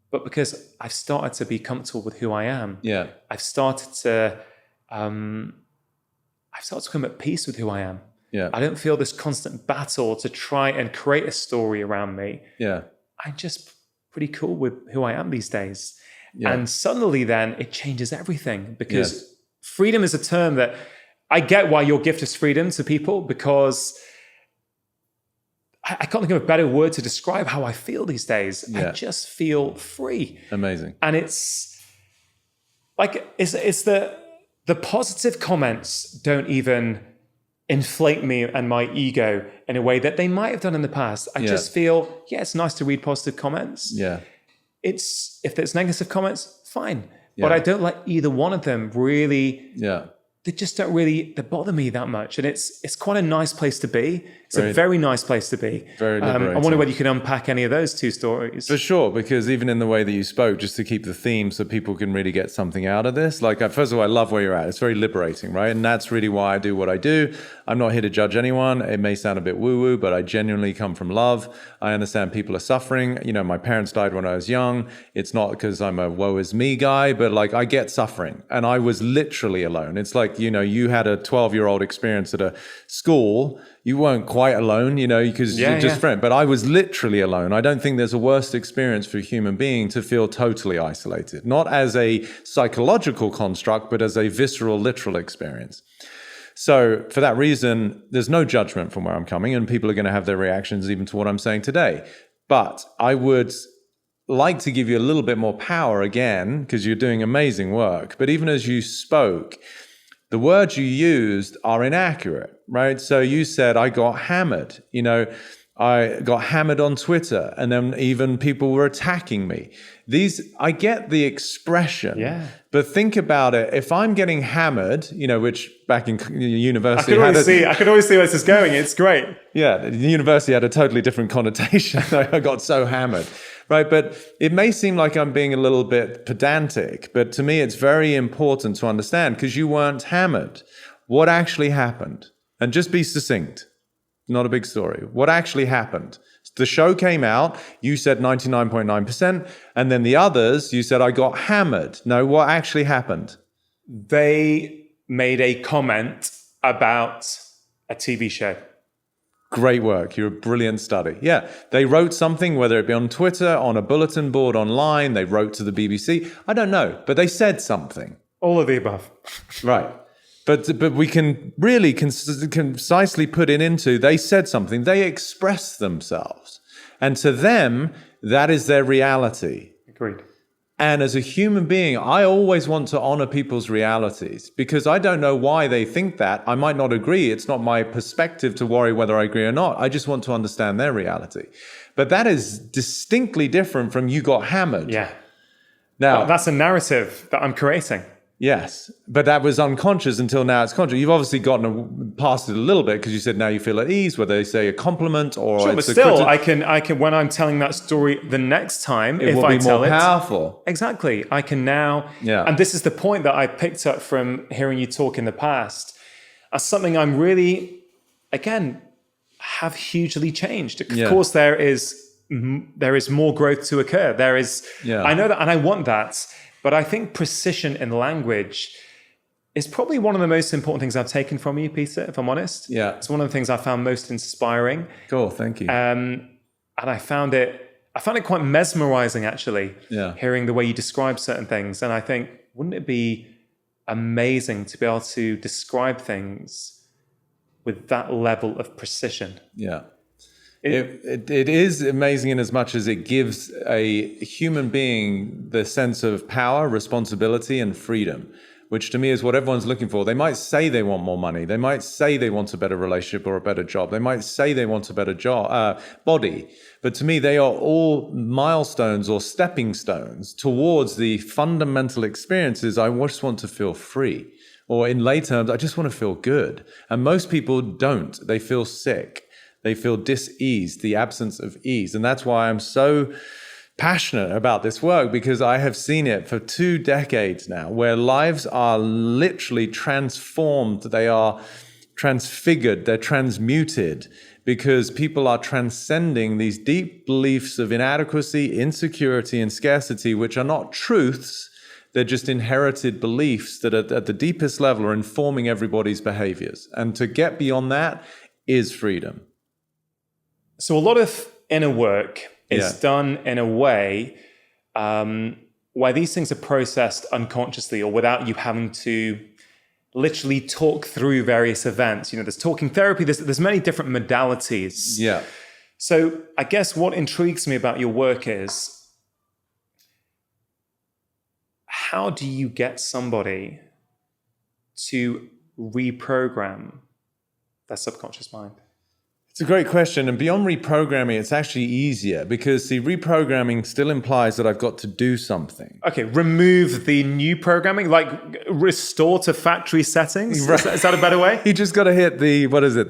but because I've started to be comfortable with who I am. Yeah. I've started to come at peace with who I am. Yeah. I don't feel this constant battle to try and create a story around me. Yeah. I'm just pretty cool with who I am these days. Yeah. And suddenly then it changes everything, because freedom is a term that I get why your gift is freedom to people, because I can't think of a better word to describe how I feel these days. I just feel free. Amazing. And it's like, it's the positive comments don't even inflate me and my ego in a way that they might have done in the past. I just feel, it's nice to read positive comments. Yeah. If there's negative comments, fine. But I don't like either one of them really. They just don't really, they bother me that much. And it's quite a nice place to be. It's a very nice place to be. Very liberating. I wonder whether you can unpack any of those two stories. For sure, because even in the way that you spoke, just to keep the theme so people can really get something out of this, like, first of all, I love where you're at. It's very liberating, right? And that's really why I do what I do. I'm not here to judge anyone. It may sound a bit woo-woo, but I genuinely come from love. I understand people are suffering. My parents died when I was young. It's not because I'm a woe is me guy, but like, I get suffering. And I was literally alone. It's like, you had a 12-year-old experience at a school. You weren't quite alone, because you're just friends. But I was literally alone. I don't think there's a worse experience for a human being to feel totally isolated, not as a psychological construct, but as a visceral, literal experience. So for that reason, there's no judgment from where I'm coming, and people are going to have their reactions even to what I'm saying today. But I would like to give you a little bit more power again, because you're doing amazing work. But even as you spoke, the words you used are inaccurate, right? So you said, I got hammered. I got hammered on Twitter, and then even people were attacking me. I get the expression, but think about it. If I'm getting hammered, which back in university, I could always see where this is going. It's great. Yeah, the university had a totally different connotation. I got so hammered, right? But it may seem like I'm being a little bit pedantic, but to me, it's very important to understand, because you weren't hammered. What actually happened? And just be succinct. Not a big story. What actually happened? The show came out, you said 99.9%, and then the others, you said, I got hammered. No, what actually happened? They made a comment about a TV show. Great work. You're a brilliant study. Yeah, they wrote something, whether it be on Twitter, on a bulletin board, online, they wrote to the BBC. I don't know, but they said something. All of the above. Right. But we can really concisely put it into, they said something, they expressed themselves. And to them, that is their reality. Agreed. And as a human being, I always want to honor people's realities, because I don't know why they think that. I might not agree. It's not my perspective to worry whether I agree or not. I just want to understand their reality. But that is distinctly different from you got hammered. Yeah. Now, that's a narrative that I'm creating. Yes, but that was unconscious until now it's conscious. You've obviously gotten past it a little bit because you said now you feel at ease, whether they say a compliment or Sure, but it's a still, I can when I'm telling that story the next time, it if will I be tell more it, powerful. exactly, I can now, Yeah. and this is the point that I picked up from hearing you talk in the past, as something I'm really, again, have hugely changed. Of Yeah. course, there is more growth to occur. There is, Yeah. I know that, and I want that, but I think precision in language is probably one of the most important things I've taken from you, Peter, if I'm honest. Yeah. It's one of the things I found most inspiring. Cool, thank you. And I found it quite mesmerizing, actually, hearing the way you describe certain things. And I think, wouldn't it be amazing to be able to describe things with that level of precision? Yeah. It is amazing in as much as it gives a human being the sense of power, responsibility, and freedom, which to me is what everyone's looking for. They might say they want more money. They might say they want a better relationship or a better job. They might say they want a better body. But to me, they are all milestones or stepping stones towards the fundamental experiences. I just want to feel free. Or in lay terms, I just want to feel good. And most people don't. They feel sick. They feel dis-ease, the absence of ease. And that's why I'm so passionate about this work, because I have seen it for 2 decades now, where lives are literally transformed. They are transfigured. They're transmuted because people are transcending these deep beliefs of inadequacy, insecurity, and scarcity, which are not truths. They're just inherited beliefs that at the deepest level are informing everybody's behaviors. And to get beyond that is freedom. So a lot of inner work is done in a way where these things are processed unconsciously or without you having to literally talk through various events. You know, there's talking therapy, there's many different modalities. Yeah. So I guess what intrigues me about your work is, how do you get somebody to reprogram their subconscious mind? It's a great question. And beyond reprogramming, it's actually easier because the reprogramming still implies that I've got to do something. Okay, remove the new programming, like restore to factory settings? Right. Is that a better way? You just got to hit the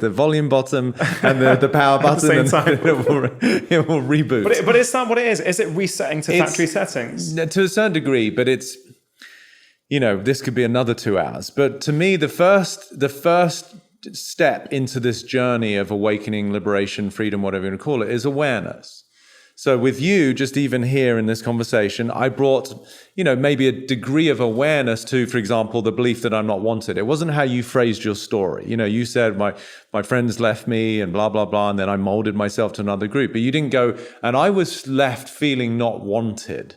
volume bottom and the power button at the same time. It will reboot. But is that what it is? Is it resetting to factory settings? To a certain degree, but it's, this could be another 2 hours. But to me, the first step into this journey of awakening, liberation, freedom, whatever you want to call it, is awareness. So with you, just even here in this conversation, I brought, maybe a degree of awareness to, for example, the belief that I'm not wanted. It wasn't how you phrased your story. You said my friends left me and blah, blah, blah, and then I molded myself to another group. But you didn't go, and I was left feeling not wanted.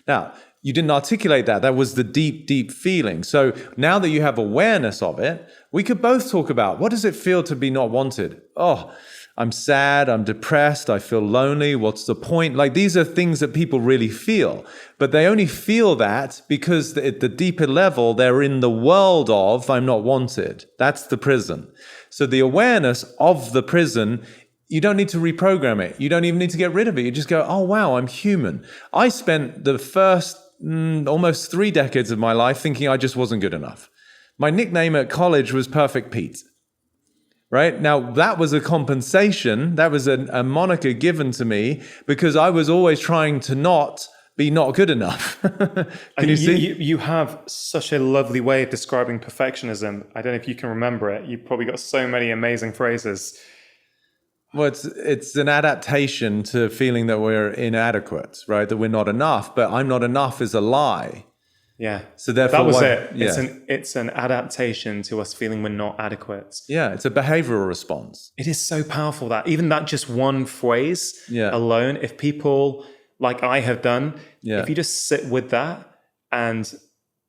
Now, you didn't articulate that. That was the deep, deep feeling. So now that you have awareness of it, we could both talk about, what does it feel to be not wanted? Oh, I'm sad, I'm depressed, I feel lonely, what's the point? Like, these are things that people really feel, but they only feel that because at the deeper level, they're in the world of, I'm not wanted. That's the prison. So the awareness of the prison, you don't need to reprogram it. You don't even need to get rid of it. You just go, oh, wow, I'm human. I spent the first almost 3 decades of my life thinking I just wasn't good enough. My nickname at college was Perfect Pete. Right? Now, that was a compensation. That was a moniker given to me because I was always trying to not be not good enough. Can you see? You have such a lovely way of describing perfectionism. I don't know if you can remember it. You've probably got so many amazing phrases. Well, it's an adaptation to feeling that we're inadequate, right? That we're not enough. But I'm not enough is a lie. Yeah. So therefore, that was it. Yeah. It's an adaptation to us feeling we're not adequate. Yeah, it's a behavioral response. It is so powerful that even that just one phrase alone, if people like I have done, if you just sit with that and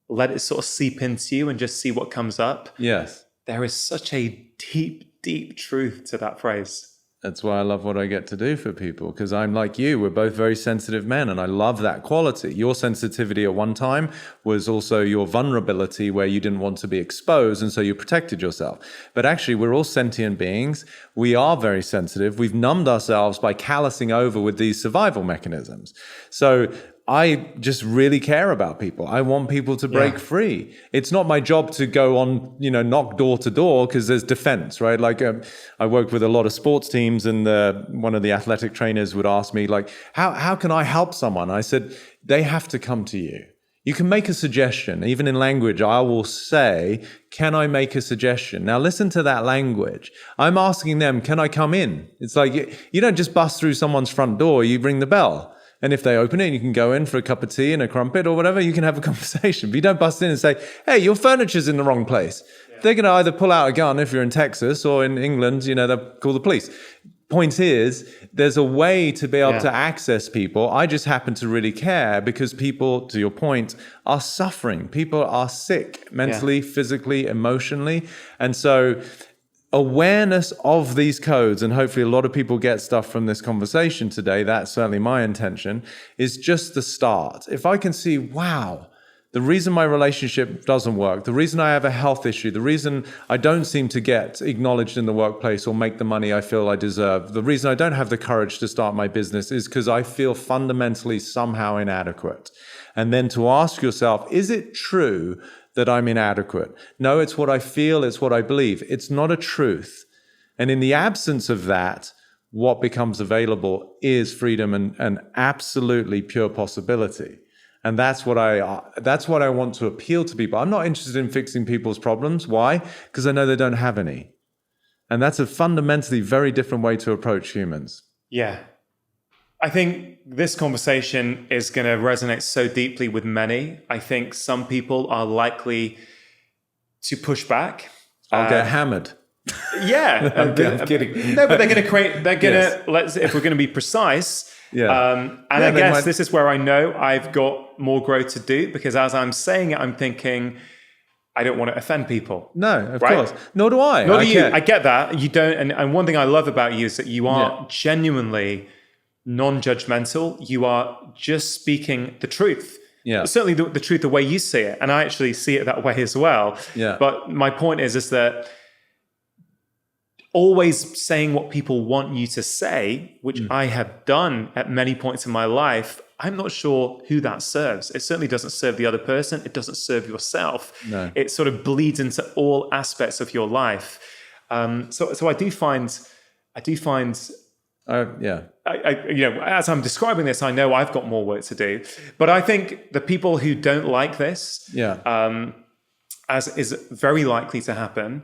let it sort of seep into you and just see what comes up. Yes. There is such a deep, deep truth to that phrase. That's why I love what I get to do for people, because I'm like you. We're both very sensitive men, and I love that quality. Your sensitivity at one time was also your vulnerability, where you didn't want to be exposed, and so you protected yourself. But actually, we're all sentient beings. We are very sensitive. We've numbed ourselves by callousing over with these survival mechanisms. So I just really care about people. I want people to break free. It's not my job to go on, knock door to door, because there's defense, right? Like I work with a lot of sports teams, and one of the athletic trainers would ask me, like, how can I help someone? I said, they have to come to you. You can make a suggestion. Even in language, I will say, can I make a suggestion? Now listen to that language. I'm asking them, can I come in? It's like, you don't just bust through someone's front door, you ring the bell. And if they open it, you can go in for a cup of tea and a crumpet or whatever, you can have a conversation. But you don't bust in and say, hey, your furniture's in the wrong place. Yeah. They're going to either pull out a gun if you're in Texas, or in England, they'll call the police. Point is, there's a way to be able to access people. I just happen to really care because people, to your point, are suffering. People are sick mentally, physically, emotionally. And so awareness of these codes, and hopefully a lot of people get stuff from this conversation today, that's certainly my intention, is just the start. If I can see, wow, the reason my relationship doesn't work, the reason I have a health issue, the reason I don't seem to get acknowledged in the workplace or make the money I feel I deserve, the reason I don't have the courage to start my business is because I feel fundamentally somehow inadequate. And then to ask yourself, is it true that I'm inadequate? No, it's what I feel, it's what I believe. It's not a truth. And in the absence of that, what becomes available is freedom and absolutely pure possibility. And that's what I want to appeal to people. I'm not interested in fixing people's problems. Why? Because I know they don't have any. And that's a fundamentally very different way to approach humans. Yeah. I think this conversation is going to resonate so deeply with many. I think some people are likely to push back. I'll get hammered. Yeah. I'm kidding. No, but if we're going to be precise. And I guess this is where I know I've got more growth to do, because as I'm saying it, I'm thinking, I don't want to offend people. No, of course. Nor do I. Nor do you. I get that. You don't. And one thing I love about you is that you are genuinely non-judgmental. You are just speaking the truth. Yeah. Certainly the truth, the way you see it. And I actually see it that way as well. Yeah. But my point is that always saying what people want you to say, which I have done at many points in my life, I'm not sure who that serves. It certainly doesn't serve the other person. It doesn't serve yourself. No. It sort of bleeds into all aspects of your life. So I do find, as I'm describing this, I know I've got more work to do. But I think the people who don't like this, as is very likely to happen,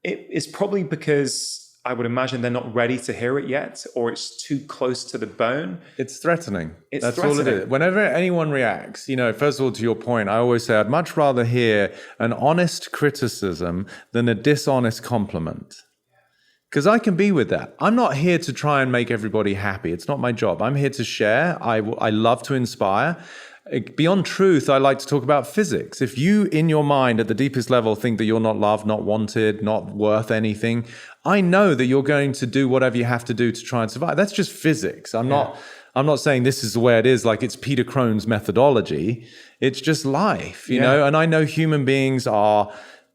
it is probably because I would imagine they're not ready to hear it yet, or it's too close to the bone. It's threatening. That's all it is. Whenever anyone reacts, first of all, to your point, I always say I'd much rather hear an honest criticism than a dishonest compliment. Because I can be with that. I'm not here to try and make everybody happy. It's not my job. I'm here to share. I love to inspire. Beyond truth, I like to talk about physics. If you, in your mind, at the deepest level, think that you're not loved, not wanted, not worth anything, I know that you're going to do whatever you have to do to try and survive. That's just physics. I'm not saying this is the way it is, like it's Peter Crone's methodology. It's just life, you know? And I know human beings are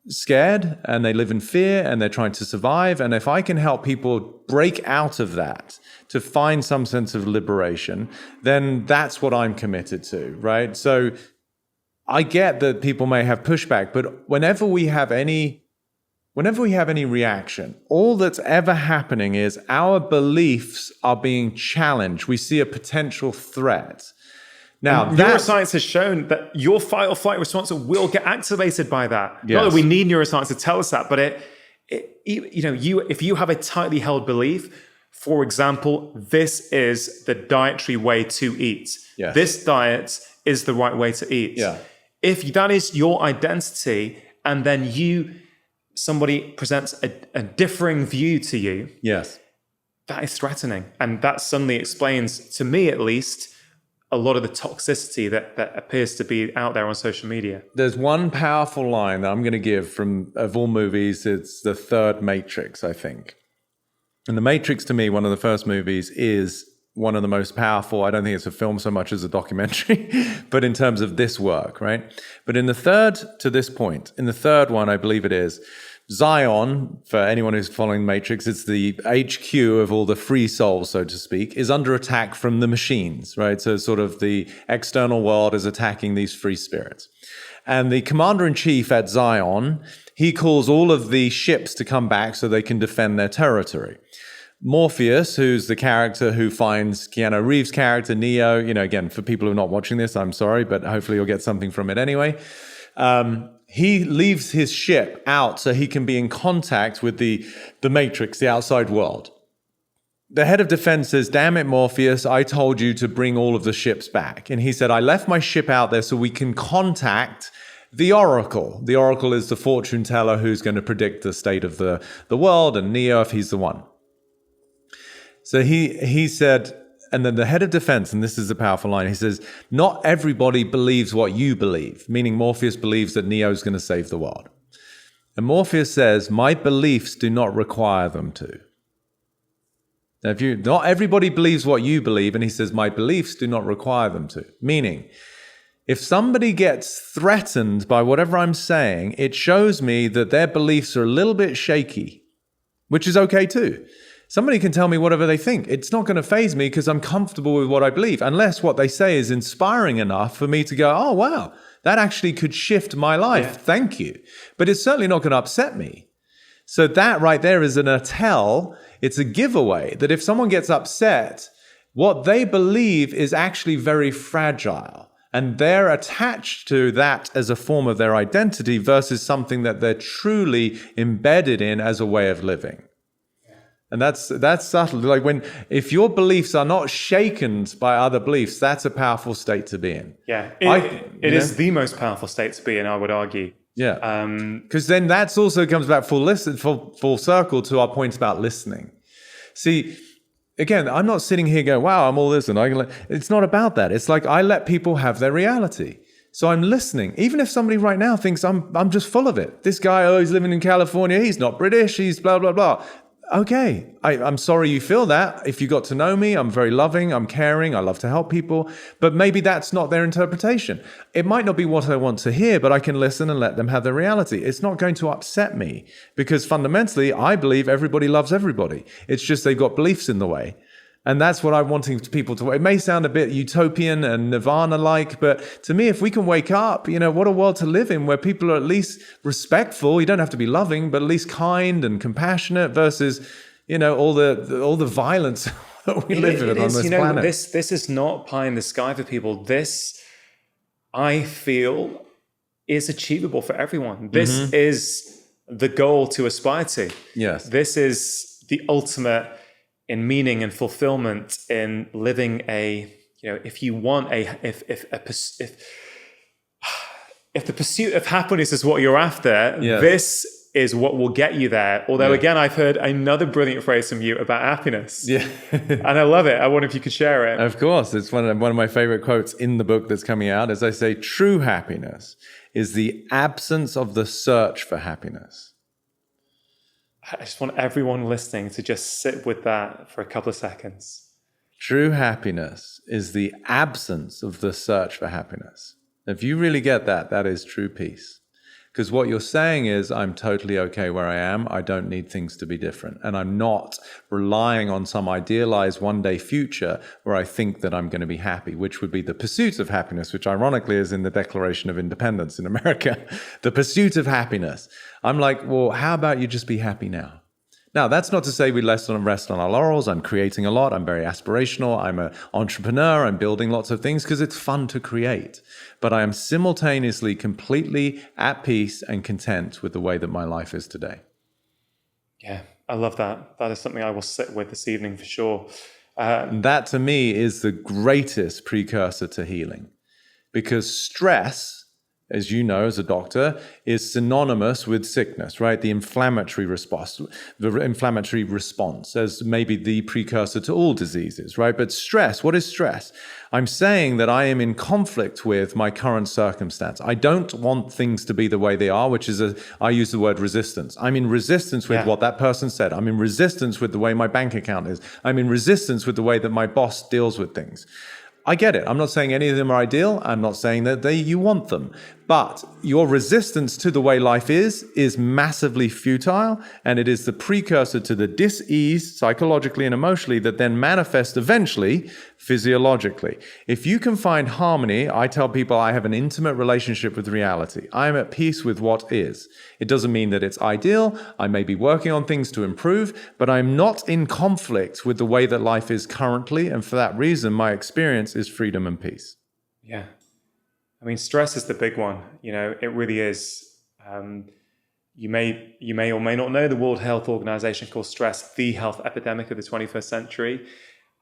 scared and they live in fear and they're trying to survive. And if I can help people break out of that to find some sense of liberation, then that's what I'm committed to, right? So I get that people may have pushback, but whenever we have any reaction, all that's ever happening is our beliefs are being challenged. We see a potential threat. Now, neuroscience has shown that your fight or flight response will get activated by that. Yes. Not that we need neuroscience to tell us that, but if you have a tightly held belief, for example, this is the dietary way to eat. Yes. This diet is the right way to eat. Yeah. If that is your identity, and then somebody presents a differing view to you, yes, that is threatening, and that suddenly explains, to me at least, a lot of the toxicity that appears to be out there on social media. There's one powerful line that I'm going to give of all movies. It's the third Matrix, I think. And the Matrix, to me, one of the first movies, is one of the most powerful. I don't think it's a film so much as a documentary, but in terms of this work, right? But in the third one, I believe it is, Zion, for anyone who's following Matrix, it's the HQ of all the free souls, so to speak, is under attack from the machines, right? So sort of the external world is attacking these free spirits. And the commander-in-chief at Zion, he calls all of the ships to come back so they can defend their territory. Morpheus, who's the character who finds Keanu Reeves' character, Neo, again, for people who are not watching this, I'm sorry, but hopefully you'll get something from it anyway. He leaves his ship out so he can be in contact with the Matrix, the outside world. The head of defense says, damn it, Morpheus, I told you to bring all of the ships back. And he said, I left my ship out there so we can contact the Oracle. The Oracle is the fortune teller who's going to predict the state of the world, and Neo, if he's the one. So he said, and then the head of defense, and this is a powerful line, he says, not everybody believes what you believe, meaning Morpheus believes that Neo's going to save the world. And Morpheus says, my beliefs do not require them to. Now, not everybody believes what you believe, and he says, my beliefs do not require them to. Meaning, if somebody gets threatened by whatever I'm saying, it shows me that their beliefs are a little bit shaky, which is okay too. Somebody can tell me whatever they think. It's not going to faze me because I'm comfortable with what I believe, unless what they say is inspiring enough for me to go, oh, wow, that actually could shift my life. Yeah. Thank you. But it's certainly not going to upset me. So that right there is a tell. It's a giveaway that if someone gets upset, what they believe is actually very fragile. And they're attached to that as a form of their identity versus something that they're truly embedded in as a way of living. And that's subtle. Like if your beliefs are not shaken by other beliefs, that's a powerful state to be in. Yeah, it is the most powerful state to be in, I would argue. Yeah, because then that's also comes back full circle to our point about listening. See, again, I'm not sitting here going, wow, I'm all this, and it's not about that. It's like I let people have their reality. So I'm listening. Even if somebody right now thinks I'm just full of it. This guy, he's living in California, he's not British, he's blah, blah, blah. Okay, I'm sorry you feel that. If you got to know me, I'm very loving, I'm caring, I love to help people, but maybe that's not their interpretation. It might not be what I want to hear, but I can listen and let them have their reality. It's not going to upset me because fundamentally, I believe everybody loves everybody. It's just they've got beliefs in the way. And that's what I'm wanting people to. It may sound a bit utopian and Nirvana-like, but to me, if we can wake up, what a world to live in where people are at least respectful. You don't have to be loving, but at least kind and compassionate versus, all the violence that we live in on this planet. This is not pie in the sky for people. This, I feel, is achievable for everyone. This is the goal to aspire to. Yes. This is the ultimate in meaning and fulfillment in living if the pursuit of happiness is what you're after, this is what will get you there. Although again, I've heard another brilliant phrase from you about happiness. Yeah. And I love it. I wonder if you could share it. Of course. It's one of my favorite quotes in the book that's coming out. As I say, true happiness is the absence of the search for happiness. I just want everyone listening to just sit with that for a couple of seconds. True happiness is the absence of the search for happiness. If you really get that, that is true peace. Because what you're saying is, I'm totally okay where I am. I don't need things to be different. And I'm not relying on some idealized one-day future where I think that I'm going to be happy, which would be the pursuit of happiness, which ironically is in the Declaration of Independence in America. The pursuit of happiness. I'm like, well, how about you just be happy now? Now, that's not to say we rest on our laurels. I'm creating a lot. I'm very aspirational. I'm an entrepreneur. I'm building lots of things because it's fun to create. But I am simultaneously completely at peace and content with the way that my life is today. Yeah, I love that. That is something I will sit with this evening for sure. That to me is the greatest precursor to healing. Because stress, as you know, as a doctor, is synonymous with sickness, right? The inflammatory response as maybe the precursor to all diseases, right? But stress, what is stress? I'm saying that I am in conflict with my current circumstance. I don't want things to be the way they are, which is I use the word resistance. I'm in resistance with what that person said. I'm in resistance with the way my bank account is. I'm in resistance with the way that my boss deals with things. I get it. I'm not saying any of them are ideal. I'm not saying that you want them. But your resistance to the way life is massively futile, and it is the precursor to the dis-ease psychologically and emotionally that then manifests eventually physiologically. If you can find harmony, I tell people I have an intimate relationship with reality. I am at peace with what is. It doesn't mean that it's ideal. I may be working on things to improve, but I'm not in conflict with the way that life is currently. And for that reason, my experience is freedom and peace. Yeah. I mean, stress is the big one. It really is. You may or may not know the World Health Organization calls stress the health epidemic of the 21st century.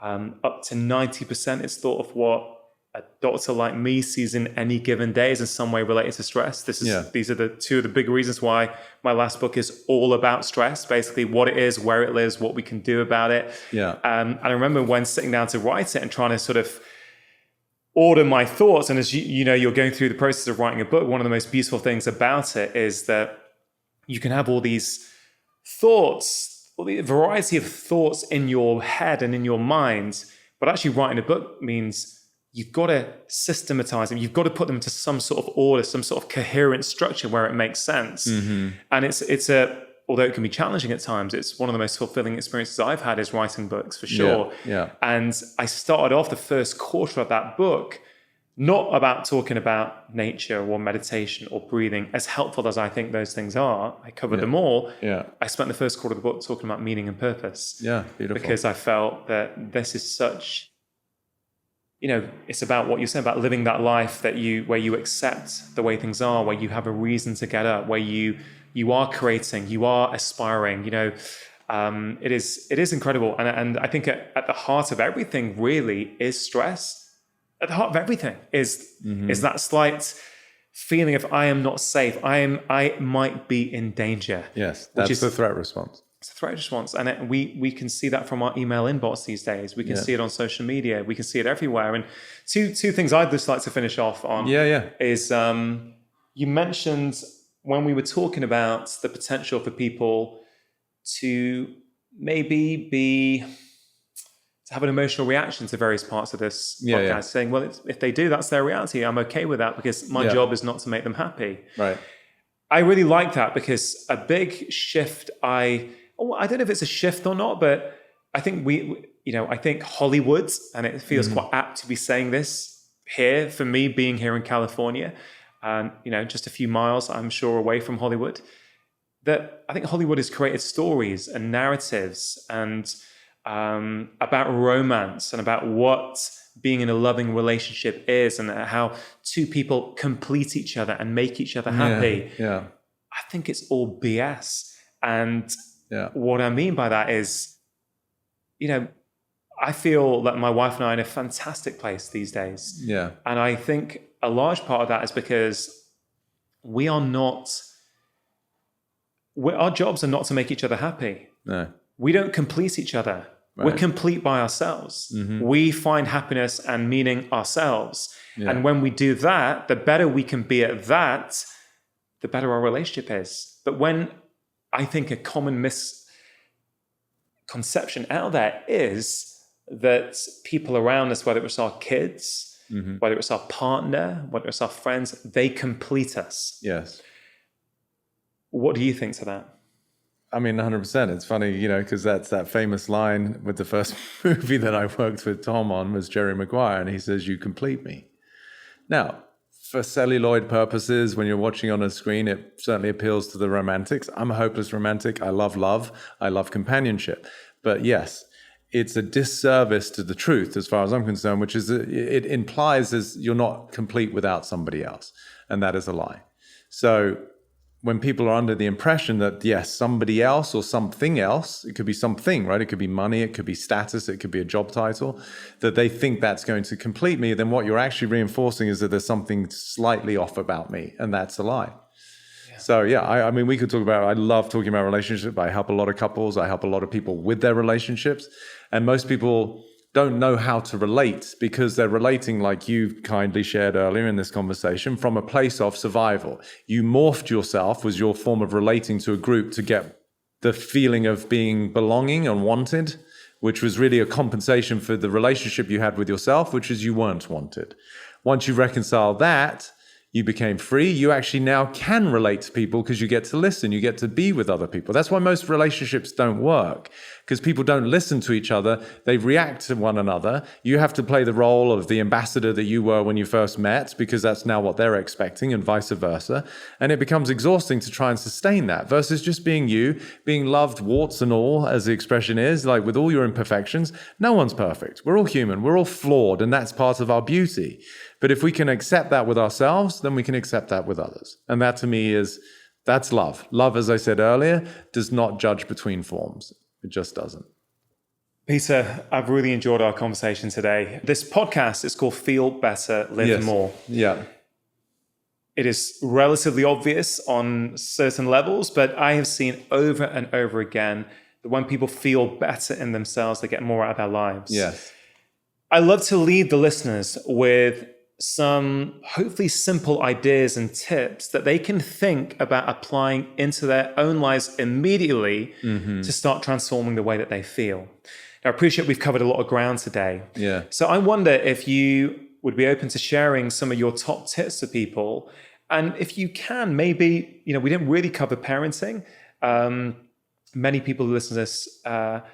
Up to 90% it's thought of what a doctor like me sees in any given day is in some way related to stress. These are the two of the big reasons why my last book is all about stress, basically what it is, where it lives, what we can do about it. And I remember when sitting down to write it and trying to sort of order my thoughts. And as you know, you're going through the process of writing a book. One of the most beautiful things about it is that you can have all these thoughts, all the variety of thoughts in your head and in your mind. But actually writing a book means you've got to systematize them. You've got to put them into some sort of order, some sort of coherent structure where it makes sense. Mm-hmm. And although it can be challenging at times, it's one of the most fulfilling experiences I've had is writing books, for sure. Yeah. And I started off the first quarter of that book not about talking about nature or meditation or breathing, as helpful as I think those things are. I covered them all. Yeah. I spent the first quarter of the book talking about meaning and purpose. Yeah, beautiful. Because I felt that this is such, it's about what you said about living that life where you accept the way things are, where you have a reason to get up, where you are creating, you are aspiring, it is incredible. And I think at the heart of everything really is stress. At the heart of everything is that slight feeling of I am not safe. I might be in danger. Yes, that's the threat response. It's a threat response. And we can see that from our email inbox these days. We can see it on social media. We can see it everywhere. And two things I'd just like to finish off on is you mentioned when we were talking about the potential for people to maybe have an emotional reaction to various parts of this podcast, saying, well, if they do, that's their reality. I'm okay with that because my job is not to make them happy. Right. I really like that because a big shift, I don't know if it's a shift or not, but I think I think Hollywood, and it feels quite apt to be saying this here for me being here in California, and just a few miles, I'm sure, away from Hollywood, that I think Hollywood has created stories and narratives and about romance and about what being in a loving relationship is and how two people complete each other and make each other happy. Yeah. I think it's all BS. And what I mean by that is, I feel that my wife and I are in a fantastic place these days. Yeah. And I think a large part of that is because our jobs are not to make each other happy. No. We don't complete each other. Right. We're complete by ourselves. Mm-hmm. We find happiness and meaning ourselves. Yeah. And when we do that, the better we can be at that, the better our relationship is. But when I think a common misconception out there is that people around us, whether it's our kids, whether it's our partner, whether it's our friends, they complete us. Yes. What do you think to that? I mean, 100%. It's funny, because that's that famous line with the first movie that I worked with Tom on was Jerry Maguire, and he says, "You complete me." Now, for celluloid purposes, when you're watching on a screen, it certainly appeals to the romantics. I'm a hopeless romantic. I love love. I love companionship. But yes, it's a disservice to the truth as far as I'm concerned, which is it implies as you're not complete without somebody else. And that is a lie. So when people are under the impression that, yes, somebody else or something else, it could be something, right? It could be money, it could be status, it could be a job title, that they think that's going to complete me, then what you're actually reinforcing is that there's something slightly off about me, and that's a lie. So yeah, I mean, we could talk about, I love talking about relationships. I help a lot of couples. I help a lot of people with their relationships. And most people don't know how to relate because they're relating, like you kindly shared earlier in this conversation, from a place of survival. You morphed yourself, was your form of relating to a group to get the feeling of being belonging and wanted, which was really a compensation for the relationship you had with yourself, which is you weren't wanted. Once you reconcile that, you became free. You actually now can relate to people because you get to listen. You get to be with other people. That's why most relationships don't work, because people don't listen to each other. They react to one another. You have to play the role of the ambassador that you were when you first met, because that's now what they're expecting, and vice versa. And it becomes exhausting to try and sustain that versus just being you, being loved, warts and all, as the expression is, like with all your imperfections. No one's perfect. We're all human. We're all flawed, and that's part of our beauty. But if we can accept that with ourselves, then we can accept that with others. And that to me that's love. Love, as I said earlier, does not judge between forms. It just doesn't. Peter, I've really enjoyed our conversation today. This podcast is called Feel Better, Live More. Yeah. It is relatively obvious on certain levels, but I have seen over and over again that when people feel better in themselves, they get more out of their lives. Yes. I love to leave the listeners with some hopefully simple ideas and tips that they can think about applying into their own lives immediately to start transforming the way that they feel. Now, I appreciate we've covered a lot of ground today. Yeah. So I wonder if you would be open to sharing some of your top tips to people. And if you can, maybe, we didn't really cover parenting. Many people who listen to this are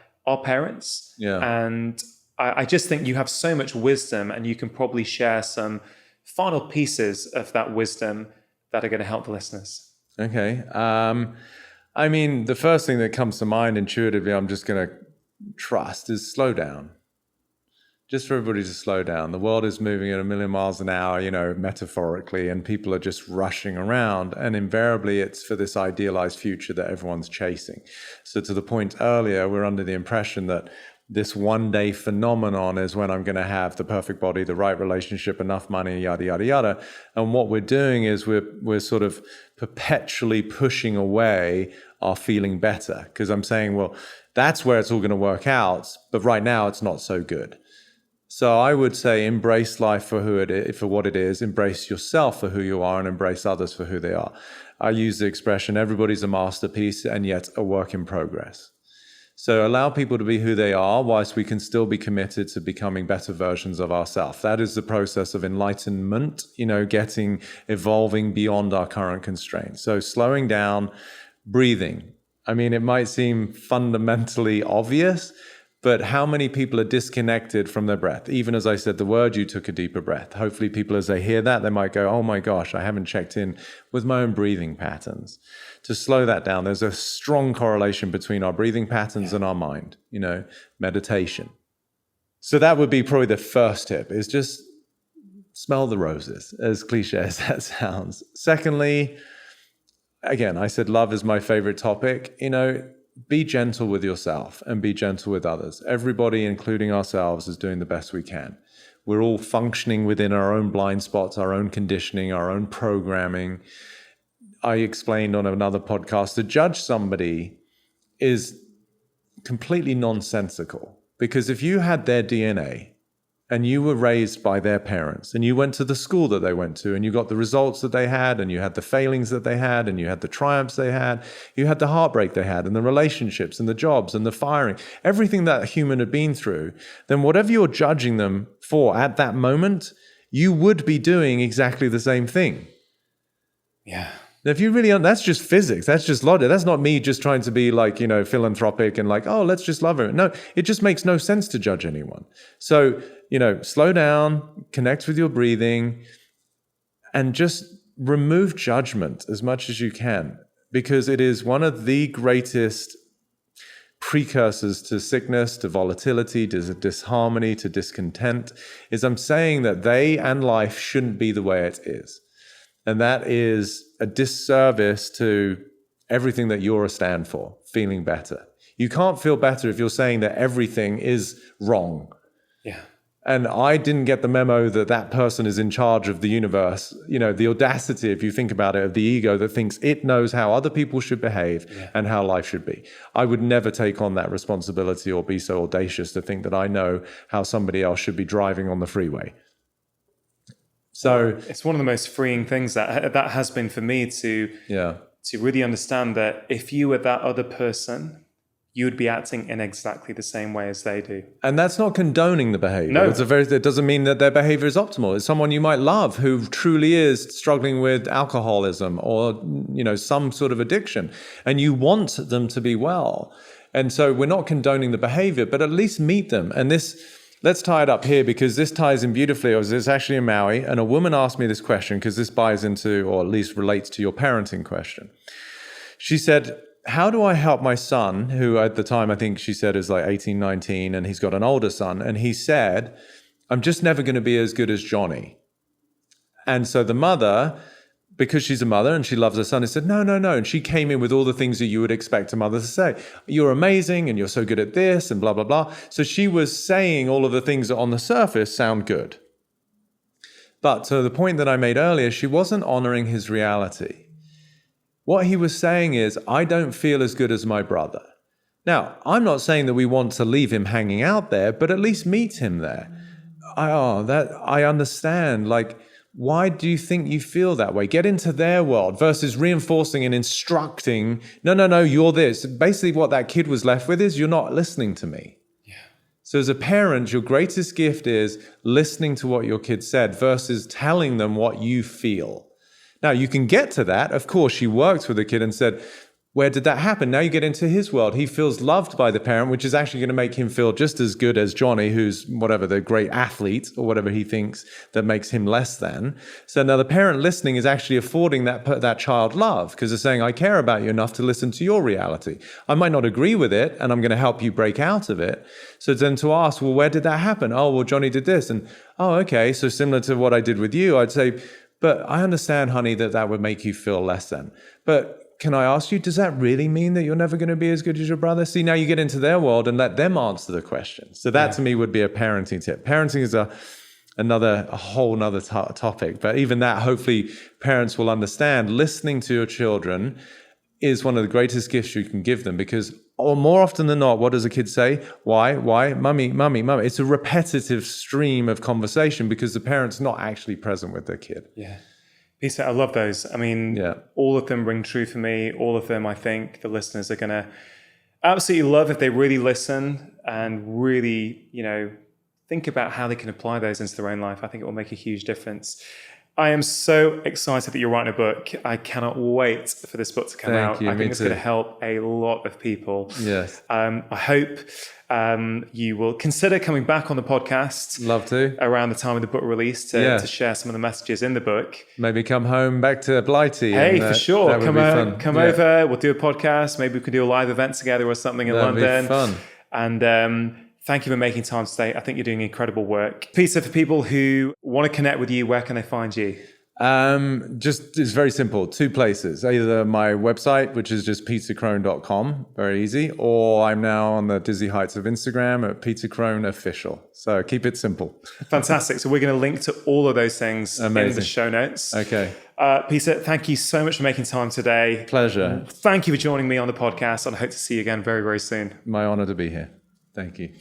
parents. Yeah. And I just think you have so much wisdom, and you can probably share some final pieces of that wisdom that are going to help the listeners. Okay. I mean, the first thing that comes to mind intuitively, I'm just going to trust, is slow down. Just for everybody to slow down. The world is moving at 1,000,000 miles an hour, metaphorically, and people are just rushing around. And invariably, it's for this idealized future that everyone's chasing. So to the point earlier, we're under the impression that this one-day phenomenon is when I'm going to have the perfect body, the right relationship, enough money, yada, yada, yada. And what we're doing is we're sort of perpetually pushing away our feeling better, because I'm saying, well, that's where it's all going to work out, but right now it's not so good. So I would say embrace life for what it is, embrace yourself for who you are, and embrace others for who they are. I use the expression, everybody's a masterpiece and yet a work in progress. So allow people to be who they are, whilst we can still be committed to becoming better versions of ourselves. That is the process of enlightenment, evolving beyond our current constraints. So slowing down, breathing. I mean, it might seem fundamentally obvious, but how many people are disconnected from their breath? Even as I said the word, you took a deeper breath. Hopefully people, as they hear that, they might go, oh my gosh, I haven't checked in with my own breathing patterns. To slow that down, there's a strong correlation between our breathing patterns and our mind, meditation. So that would be probably the first tip, is just smell the roses, as cliche as that sounds. Secondly, again, I said love is my favorite topic. Be gentle with yourself and be gentle with others. Everybody, including ourselves, is doing the best we can. We're all functioning within our own blind spots, our own conditioning, our own programming. I explained on another podcast, to judge somebody is completely nonsensical, because if you had their DNA and you were raised by their parents and you went to the school that they went to and you got the results that they had and you had the failings that they had and you had the triumphs they had, you had the heartbreak they had and the relationships and the jobs and the firing, everything that a human had been through, then whatever you're judging them for at that moment, you would be doing exactly the same thing. Yeah. If you really, that's just physics. That's just logic. That's not me just trying to be philanthropic and let's just love her. No, it just makes no sense to judge anyone. So, slow down, connect with your breathing, and just remove judgment as much as you can, because it is one of the greatest precursors to sickness, to volatility, to disharmony, to discontent, is I'm saying that they and life shouldn't be the way it is. And that is a disservice to everything that you're a stand for, feeling better. You can't feel better if you're saying that everything is wrong. Yeah. And I didn't get the memo that that person is in charge of the universe. You know, the audacity, if you think about it, of the ego that thinks it knows how other people should behave and how life should be. I would never take on that responsibility or be so audacious to think that I know how somebody else should be driving on the freeway. So it's one of the most freeing things that has been for me to really understand that if you were that other person, you would be acting in exactly the same way as they do. And that's not condoning the behavior. No. It doesn't mean that their behavior is optimal. It's someone you might love who truly is struggling with alcoholism or, you know, some sort of addiction, and you want them to be well. And so we're not condoning the behavior, but at least meet them. And this, let's tie it up here because this ties in beautifully. It's actually in Maui, and a woman asked me this question because this buys into, or at least relates to your parenting question. She said, how do I help my son, who at the time I think she said is like 18, 19, and he's got an older son, and he said, I'm just never going to be as good as Johnny. And so the mother, because she's a mother and she loves her son, he said, no. And she came in with all the things that you would expect a mother to say. You're amazing and you're so good at this and blah, blah, blah. So she was saying all of the things that on the surface sound good. But to the point that I made earlier, she wasn't honoring his reality. What he was saying is, I don't feel as good as my brother. Now, I'm not saying that we want to leave him hanging out there, but at least meet him there. I understand. Like, why do you think you feel that way? Get into their world versus reinforcing and instructing. No, you're this. Basically, what that kid was left with is, you're not listening to me. Yeah. So as a parent, your greatest gift is listening to what your kid said versus telling them what you feel. Now, you can get to that. Of course, she worked with the kid and said, where did that happen? Now you get into his world. He feels loved by the parent, which is actually going to make him feel just as good as Johnny, who's whatever, the great athlete or whatever he thinks that makes him less than. So now the parent listening is actually affording that child love because they're saying, I care about you enough to listen to your reality. I might not agree with it, and I'm going to help you break out of it. So then to ask, well, where did that happen? Oh, well, Johnny did this. And, oh, okay. So similar to what I did with you, I'd say, but I understand, honey, that would make you feel less than. But can I ask you, does that really mean that you're never going to be as good as your brother? See, now you get into their world and let them answer the question. So that to me would be a parenting tip. Parenting is a whole nother topic. But even that, hopefully parents will understand. Listening to your children is one of the greatest gifts you can give them because more often than not, what does a kid say? Why? Mummy. It's a repetitive stream of conversation because the parent's not actually present with their kid. Yeah. Peter, I love those. I mean, all of them ring true for me. All of them, I think the listeners are going to absolutely love if they really listen and really, think about how they can apply those into their own life. I think it will make a huge difference. I am so excited that you're writing a book. I cannot wait for this book to come out. I think it's going to help a lot of people. Yes. I hope you will consider coming back on the podcast. Love to. Around the time of the book release to share some of the messages in the book. Maybe come home back to Blighty. Hey, for sure. Come over. We'll do a podcast. Maybe we could do a live event together or something in London. That'd be fun. And thank you for making time today. I think you're doing incredible work. Peter, for people who want to connect with you, where can they find you? It's very simple. 2 places. Either my website, which is just petercrone.com, very easy, or I'm now on the dizzy heights of Instagram at Peter Crone Official. So keep it simple. Fantastic. So we're going to link to all of those things in the show notes. Okay. Peter, thank you so much for making time today. Pleasure. Thank you for joining me on the podcast, and I hope to see you again very, very soon. My honor to be here. Thank you.